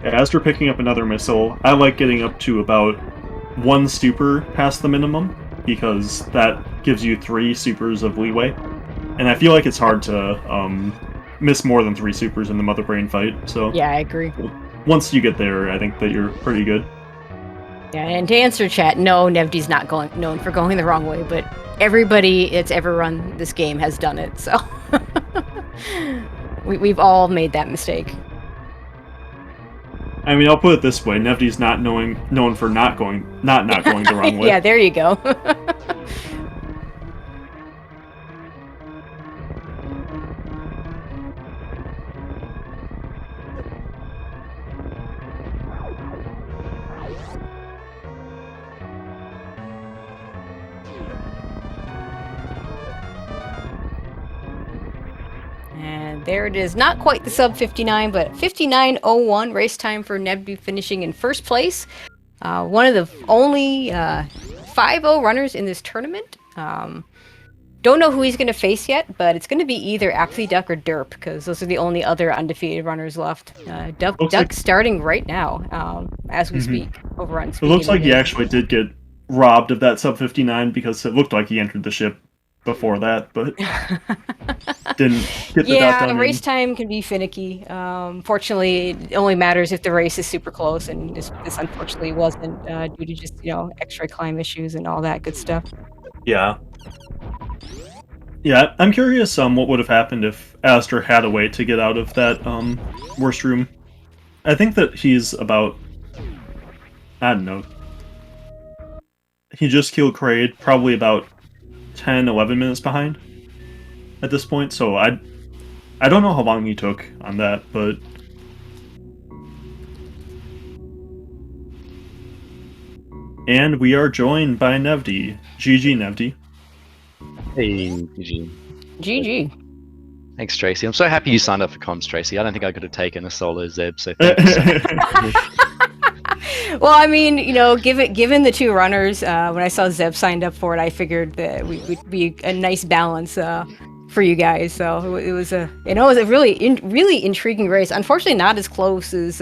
S1: Yeah, Azder picking up another missile. I like getting up to about 1 super past the minimum, because that gives you 3 supers of leeway. And I feel like it's hard to miss more than 3 supers in the Mother Brain fight, so...
S2: Yeah, I agree.
S1: Once you get there, I think that you're pretty good.
S2: Yeah, and to answer chat, no, Nevdi's not known for going the wrong way, but everybody that's ever run this game has done it, so... We've all made that mistake.
S1: I mean, I'll put it this way: Nevdi's not known for not going the wrong way.
S2: Yeah, there you go. And there it is. Not quite the sub 59, but 59.01 race time for Nevdi, finishing in first place. One of the only 5-0 runners in this tournament. Don't know who he's going to face yet, but it's going to be either Duck or Derp, because those are the only other undefeated runners left. Duck starting right now, as we speak, over on SpeedGaming.
S1: It looks like he actually did get robbed of that sub 59, because it looked like he entered the ship before that, but didn't get the dot done.
S2: Yeah, race time can be finicky. Fortunately, it only matters if the race is super close, and this unfortunately wasn't, due to just, X-ray climb issues and all that good stuff.
S1: Yeah. Yeah, I'm curious what would have happened if azder had a way to get out of that worst room. I think that he's about, I don't know, he just killed Kraid, probably about 10-11 minutes behind at this point, so I don't know how long he took on that, but and we are joined by Nevdi. GG, Nevdi.
S3: Hey, GG.
S2: GG.
S3: Thanks, Tracy. I'm so happy you signed up for comms, Tracy. I don't think I could have taken a solo Zeb, so thank you so much.
S2: Well, I mean, given the two runners, when I saw Zeb signed up for it, I figured that would be a nice balance for you guys. So it was a really intriguing race. Unfortunately, not as close as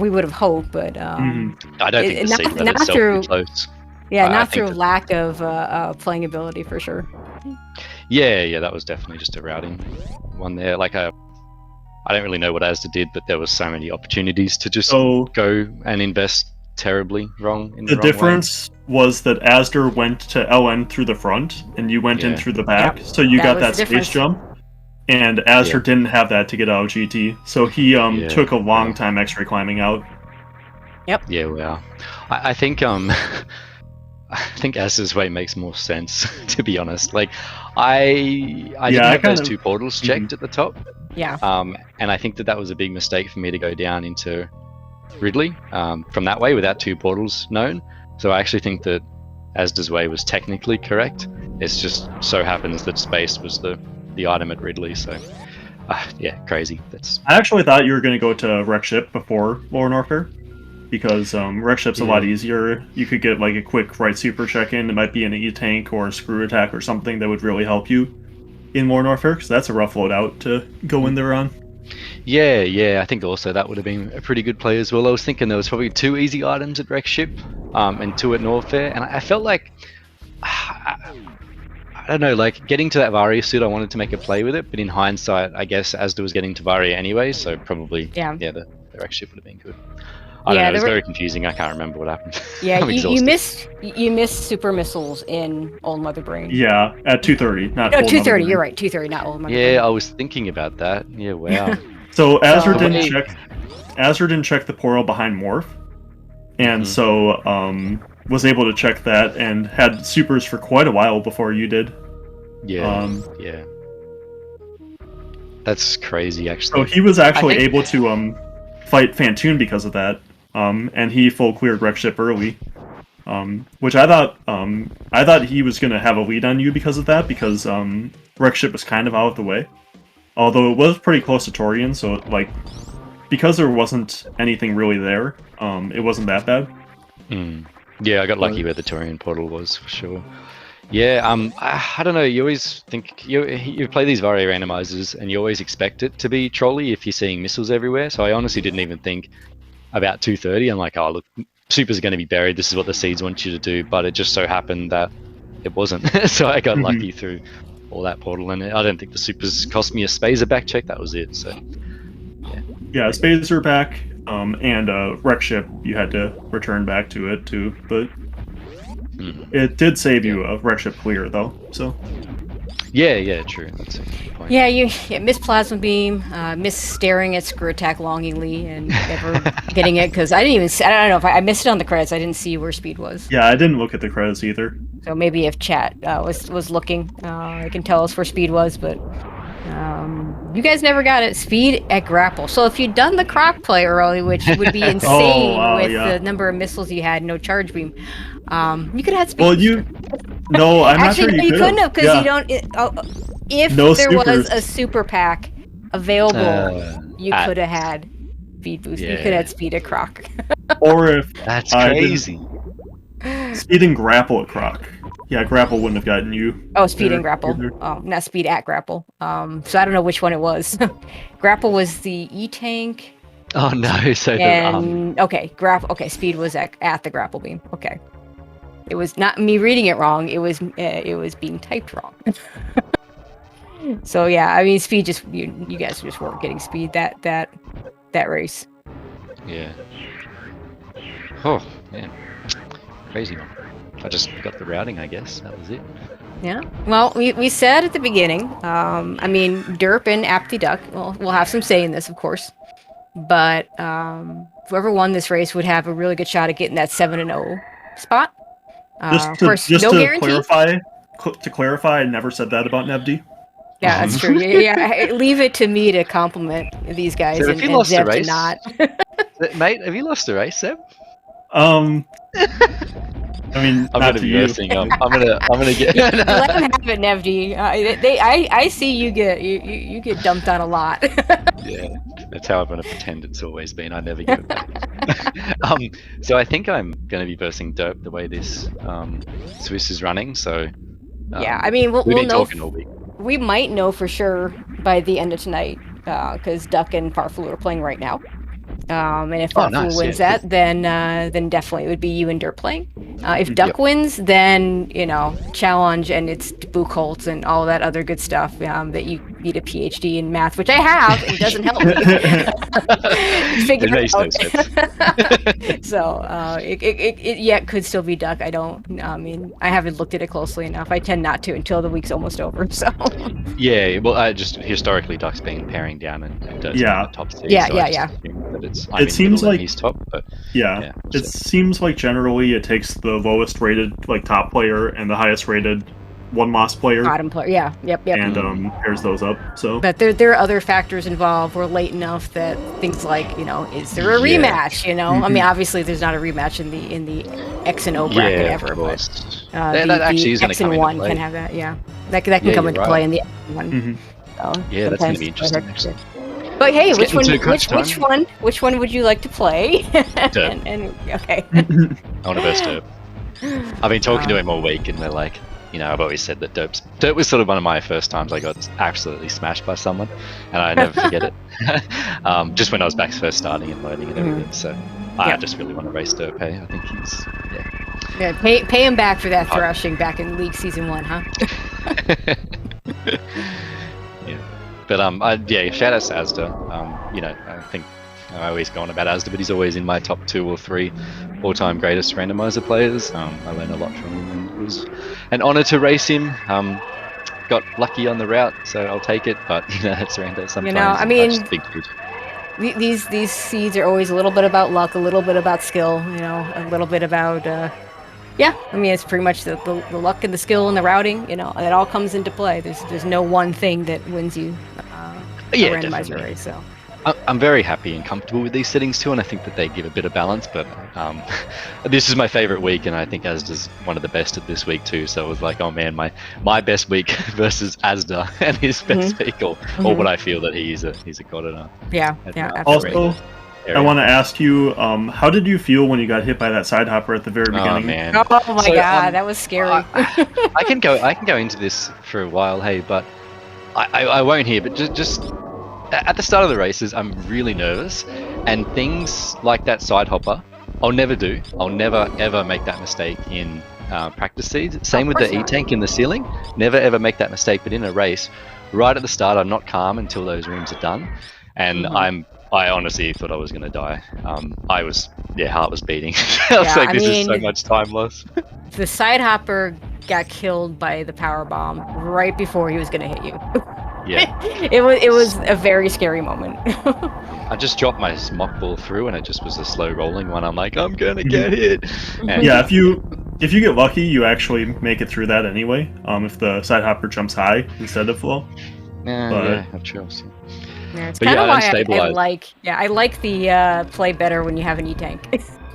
S2: we would have hoped, but
S3: I don't think the sequence
S2: not
S3: itself
S2: through,
S3: is close.
S2: Yeah, not through lack of playing ability for sure.
S3: Yeah, that was definitely just a routing one there. Like I don't really know what azder did, but there was so many opportunities to just go and invest terribly wrong.
S1: The difference was that azder went to LN through the front, and you went in through the back, so you got that space jump. And azder didn't have that to get out of GT, so he took a long time X-ray climbing out.
S2: Yep.
S3: Yeah, well, I think I think azder's way makes more sense, to be honest. Like, I didn't have those two portals checked at the top.
S2: Yeah.
S3: And I think that was a big mistake for me to go down into Ridley from that way without two portals known. So I actually think that azder's way was technically correct. It's just so happens that space was the item at Ridley. So yeah, crazy. I
S1: actually thought you were going to go to Wreck Ship before Lower Norfair, because Wreck Ship's a lot easier. You could get like a quick right super check-in. It might be an E-tank or a screw attack or something that would really help you in Lower Norfair, because that's a rough loadout to go in there on.
S3: Yeah, I think also that would have been a pretty good play as well. I was thinking there was probably 2 easy items at Wreck Ship and 2 at Norfair, and I felt like I don't know, like getting to that Varia suit, I wanted to make a play with it, but in hindsight, I guess azder was getting to Varia anyway, so probably the Wreck Ship would have been good. I don't know, it was very confusing. I can't remember what happened.
S2: Yeah, you missed super missiles in Old Mother Brain.
S1: Yeah, at 2:30, not
S2: no,
S1: Old
S2: 2:30. You're right, 2:30, not Old Mother Brain.
S3: Yeah, I was thinking about that. Yeah, wow.
S1: So azder didn't check the portal behind Morph, and so was able to check that and had supers for quite a while before you did.
S3: Yeah. Yeah. That's crazy, actually.
S1: So he was actually able to fight Fantoon because of that. And he full cleared Wreck Ship early, which I thought he was going to have a lead on you because of that, because Wreck Ship was kind of out of the way. Although it was pretty close to Torian, so like, because there wasn't anything really there, it wasn't that bad.
S3: Yeah, I got lucky where the Torian portal was, for sure. Yeah, I don't know, you always think, you play these Varia randomizers, and you always expect it to be trolly if you're seeing missiles everywhere, so I honestly didn't even think about 2:30. I'm like, oh look, supers are going to be buried, this is what the seeds want you to do, but it just so happened that it wasn't. So I got lucky through all that portal, and I don't think the supers cost me a Spazer back check, that was it. So yeah,
S1: Spazer back, and Wreck Ship you had to return back to it too, but it did save you a Wreck Ship clear though, so
S3: yeah, true, that's a good point.
S2: Yeah, you missed Plasma Beam, missed staring at Screw Attack longingly and never getting it, because I don't know if I missed it on the credits. I didn't see where Speed was.
S1: Yeah, I didn't look at the credits either.
S2: So maybe if chat was looking, they can tell us where Speed was, but you guys never got it. Speed at Grapple. So if you'd done the croc play early, which would be insane the number of missiles you had, no charge beam, you could have had Speed.
S1: Well, no, I'm
S2: actually,
S1: not sure
S2: you couldn't have, because you don't. if
S1: No
S2: there was
S1: supers.
S2: a super pack available, you
S3: at-
S2: could have had speed boost. You could
S3: Yeah.
S2: have had speed at Croc.
S1: Or if
S3: That's
S1: I didn't-
S3: crazy.
S1: speed and grapple at Croc. Yeah, grapple wouldn't have gotten you.
S2: Oh, speed
S1: there
S2: and grapple.
S1: either.
S2: Oh, not speed at grapple. So I don't know which one it was. Grapple was the E-tank.
S3: Oh no! So
S2: And okay, grapple. Okay, speed was at the grapple beam. Okay, it was not me reading it wrong. It was being typed wrong. So yeah, I mean, speed just you guys just weren't getting speed that race.
S3: yeah. Oh man, crazy one. I just got the routing, I guess. That was it.
S2: Yeah. Well, we said at the beginning. I mean, Derp and Apty Duck. Well, we'll have some say in this, of course. But whoever won this race would have a really good shot at getting that 7-0 spot. Of course, no guarantee.
S1: Clarify, I never said that about Nevdi.
S2: Yeah, that's true. Yeah, leave it to me to compliment these guys
S3: So
S2: and,
S3: if you lost the
S2: Zeb to
S3: race-
S2: not.
S3: Mate, have you lost the race, Seb?
S1: I mean,
S3: I'm
S1: not
S3: gonna
S1: to
S3: be
S1: you.
S3: versing. I'm gonna get.
S2: Let them have it, Nevdi. I see you get dumped on a lot.
S3: Yeah, that's how I'm gonna pretend it's always been. I never give it back. So I think I'm gonna be versing Derp the way this Swiss is running. So
S2: Yeah, I mean,
S3: we've
S2: we'll
S3: been
S2: know.
S3: talking all week.
S2: We might know for sure by the end of tonight, because Duck and Farflu are playing right now. And if
S3: Oh,
S2: Farflu
S3: nice,
S2: wins
S3: yeah.
S2: that, then definitely it would be you and Dirt playing. If Duck wins, then challenge and it's Buchholz and all that other good stuff. That you need a PhD in math, which I have. It doesn't help me figure
S3: It makes no
S2: it out. So it could still be Duck. I mean, I haven't looked at it closely enough. I tend not to until the week's almost over. So
S3: Yeah, well, I just historically Duck's been paring down and Dirt's
S1: Yeah.
S3: been the top seed.
S2: Yeah,
S3: so I
S2: yeah,
S3: just assume that it's,
S1: It seems like-
S3: he's top, but
S1: Yeah,
S3: Yeah,
S1: it
S3: so-
S1: seems like generally it takes the lowest rated top player and the highest rated one loss player
S2: bottom player. Yeah. Yep.
S1: and pairs those up. So
S2: But there are other factors involved. We're late enough that things like, is there a
S3: Yeah.
S2: rematch? I mean, obviously there's not a rematch in the X and O bracket
S3: yeah,
S2: ever,
S3: of
S2: but
S3: course.
S2: the
S3: that actually is going
S2: X
S3: to come
S2: and
S3: into
S2: one
S3: play.
S2: can have that. Yeah, that can
S3: Yeah,
S2: come
S3: you're
S2: into
S3: right.
S2: play in the X one.
S1: Mhm.
S2: So
S3: Yeah, that's going to
S2: sometimes
S3: be
S2: it's hard
S3: interesting.
S2: to- But hey,
S3: Let's
S2: which
S3: get
S2: one?
S3: into crunch
S2: Which one would you like to play?
S3: Derp.
S2: and okay.
S3: I want to burst Derp. I've been talking to him all week, and we're like, I've always said that Derp was sort of one of my first times I got absolutely smashed by someone, and I never forget it. Just when I was back first starting and learning and everything. So I
S2: Yeah.
S3: just really want to race Derp. Hey, I think he's
S2: Yeah, pay him back for that thrashing back in League Season 1, huh?
S3: yeah. But shout out to Azder. I think I always go on about Azder, but he's always in my top 2 or 3 all-time greatest randomizer players. I learned a lot from him, and it was an honor to race him. Got lucky on the route, so I'll take it. But it's rando sometimes.
S2: I
S3: and
S2: mean,
S3: life's big food.
S2: These seeds are always a little bit about luck, a little bit about skill, a little bit about I mean, it's pretty much the luck and the skill and the routing, it all comes into play. There's no one thing that wins you a
S3: Yeah,
S2: randomizer
S3: definitely.
S2: race. So
S3: I'm very happy and comfortable with these settings too, and I think that they give a bit of balance. But this is my favorite week, and I think Asda's one of the best at this week too. So it was like, oh man, my best week versus Asda and his best week, or what I feel that he's a god enough.
S2: yeah,
S3: That's
S2: absolutely.
S1: also, I want to ask you, how did you feel when you got hit by that side hopper at the very beginning?
S3: Oh man.
S2: Oh my
S3: So,
S2: god, that was scary.
S3: I can go into this for a while, hey, but I won't here. But just at the start of the races, I'm really nervous, and things like that side hopper, I'll never do. I'll never ever make that mistake in practice seeds. Same with the E-tank in the ceiling. Never ever make that mistake. But in a race, right at the start, I'm not calm until those rooms are done, and I honestly thought I was going to die. Heart was beating. I was like, this is so much time lost.
S2: The side hopper got killed by the power bomb right before he was going to hit you.
S3: Yeah.
S2: it was a very scary moment.
S3: I just dropped my mock ball through, and it just was a slow rolling one. I'm like, I'm gonna get hit. And
S1: Yeah, if you get lucky, you actually make it through that anyway. If the side hopper jumps high instead of low.
S3: yeah, I'm sure.
S2: Yeah, it's
S3: But
S2: kind of
S3: yeah,
S2: why I
S3: unstabilized.
S2: like the play better when you have an E-tank.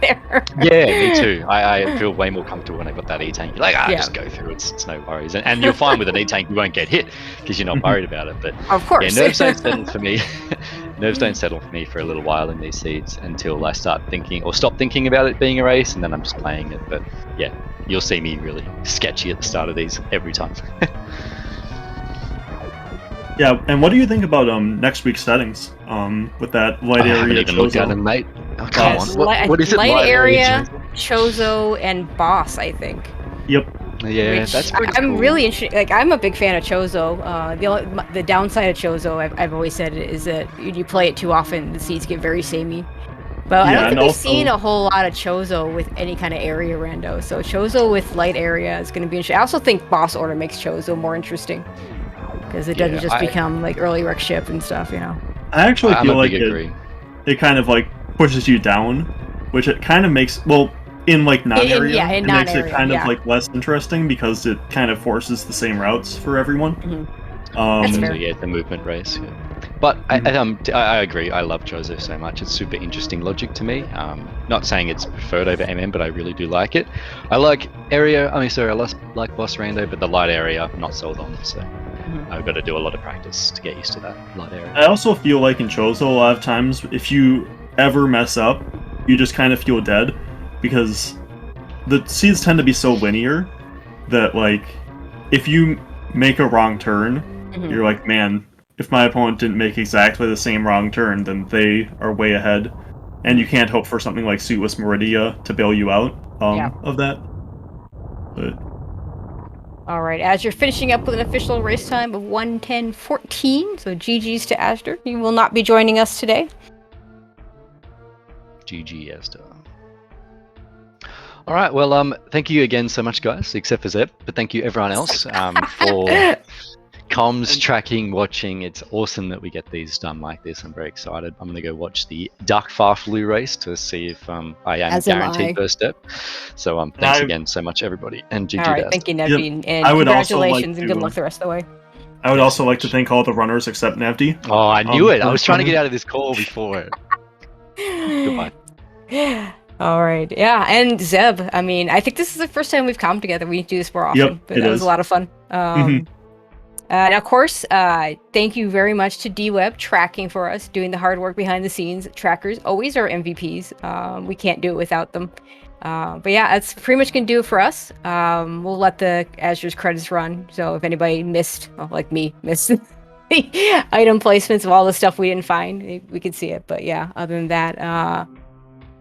S2: there.
S3: Yeah, me too. I feel way more comfortable when I got that E-tank. You're like,
S2: Yeah.
S3: just go through. It's no worries. And you're fine with an E-tank. You won't get hit because you're not worried about it. But
S2: Of course.
S3: yeah, nerves don't settle for me. Nerves don't settle for me for a little while in these seeds until I start thinking or stop thinking about it being a race, and then I'm just playing it. But yeah, you'll see me really sketchy at the start of these every time.
S1: Yeah, and what do you think about next week's settings? With that light
S3: I haven't
S1: area
S3: even looked at
S1: Chozo?
S3: them, mate. Oh, come
S1: Yes.
S3: on. What is it?
S2: Light area,
S3: Chozo?
S2: Chozo, and Boss, I think.
S1: Yep.
S3: Yeah,
S2: Which
S3: that's pretty
S2: I'm
S3: cool.
S2: really interested. Like, I'm a big fan of Chozo. The downside of Chozo, I've always said, is that you play it too often, the seeds get very samey. But I
S1: Yeah,
S2: don't think
S1: and
S2: we've
S1: also-
S2: seen a whole lot of Chozo with any kind of area rando. So Chozo with light area is going to be interesting. I also think Boss Order makes Chozo more interesting because it doesn't
S3: Yeah,
S2: just become like early rec ship and stuff, you know.
S1: I actually
S3: I'm
S1: feel
S3: a
S1: like
S3: big agree.
S1: it kind of like pushes you down, which it kind of makes, well, in like non-area,
S2: yeah, in
S1: it makes it
S2: non-area,
S1: kind
S2: yeah.
S1: of like less interesting because it kind of forces the same routes for everyone.
S2: That's
S3: Chozo,
S2: fair.
S3: yeah, the movement race. Yeah. But I agree. I love Chozo so much. It's super interesting logic to me. Not saying it's preferred over MM, but I really do like it. I like area. I like boss rando, but the light area I'm not sold on. So I've got to do a lot of practice to get used to that light area.
S1: I also feel like in Chozo, a lot of times, if you ever mess up, you just kind of feel dead because the seeds tend to be so linear that, like, if you make a wrong turn, you're like, man, if my opponent didn't make exactly the same wrong turn, then they are way ahead. And you can't hope for something like Suitless Meridia to bail you out of that. But
S2: All right, as you're finishing up with an official race time of 1:10:14, so GG's to Azder. He will not be joining us today.
S3: GG Asda. All right. Well, thank you again so much, guys. Except for Zeb, but thank you everyone else for comms, tracking, watching. It's awesome that we get these done like this. I'm very excited. I'm gonna go watch the Duck Farflu race to see if I am
S2: As am
S3: guaranteed
S2: I.
S3: first step. So thanks again so much, everybody, and GG.
S2: All right,
S3: to
S2: thank you,
S3: Asda.
S2: Nevdi, and
S1: I would also like
S2: congratulations and good
S1: to-
S2: luck the rest of the way.
S1: I would also like to thank all the runners except Nevdi.
S3: Oh, I knew it. I
S1: for
S3: was trying to
S1: coming.
S3: get out of this call before. Goodbye.
S2: All right, yeah, and Zeb. I mean, I think this is the first time we've come together. We do this more often,
S1: Yep,
S2: but
S1: it
S2: that was
S1: is.
S2: a lot of fun. And of course, thank you very much to D-Web tracking for us, doing the hard work behind the scenes. Trackers always are MVPs. We can't do it without them. But yeah, that's pretty much gonna do it for us. We'll let the Azur's credits run. So if anybody missed, well, like me, missed the item placements of all the stuff we didn't find, we could see it. But yeah, other than that,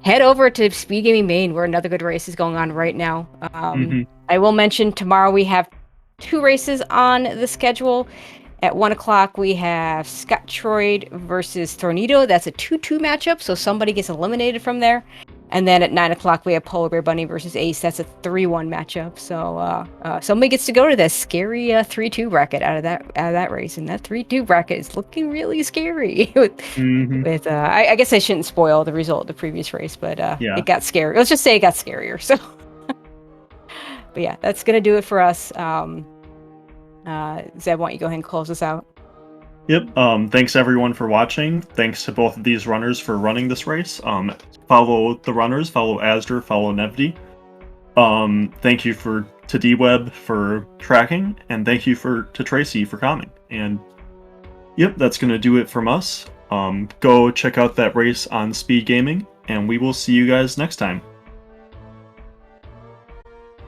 S2: head over to SpeedGaming Main, where another good race is going on right now. I will mention tomorrow we have 2 races on the schedule. At 1 o'clock, we have Scottroid versus Thornito. That's a 2-2 matchup, so somebody gets eliminated from there. And then at 9 o'clock, we have Polar Bear Bunny versus Ace. That's a 3-1 matchup. So somebody gets to go to that scary 3-2 bracket out of that race, and that 3-2 bracket is looking really scary. with I guess I shouldn't spoil the result of the previous race, but it got scary. Let's just say it got scarier. So, but yeah, that's gonna do it for us. Zeb, why don't you go ahead and close us out?
S1: Yep. Thanks everyone for watching. Thanks to both of these runners for running this race. Follow the runners, follow Azder, follow Nevdi. Thank you to D-Web for tracking, and thank you to Tracy for coming. And yep, that's gonna do it from us. Go check out that race on SpeedGaming, and we will see you guys next time.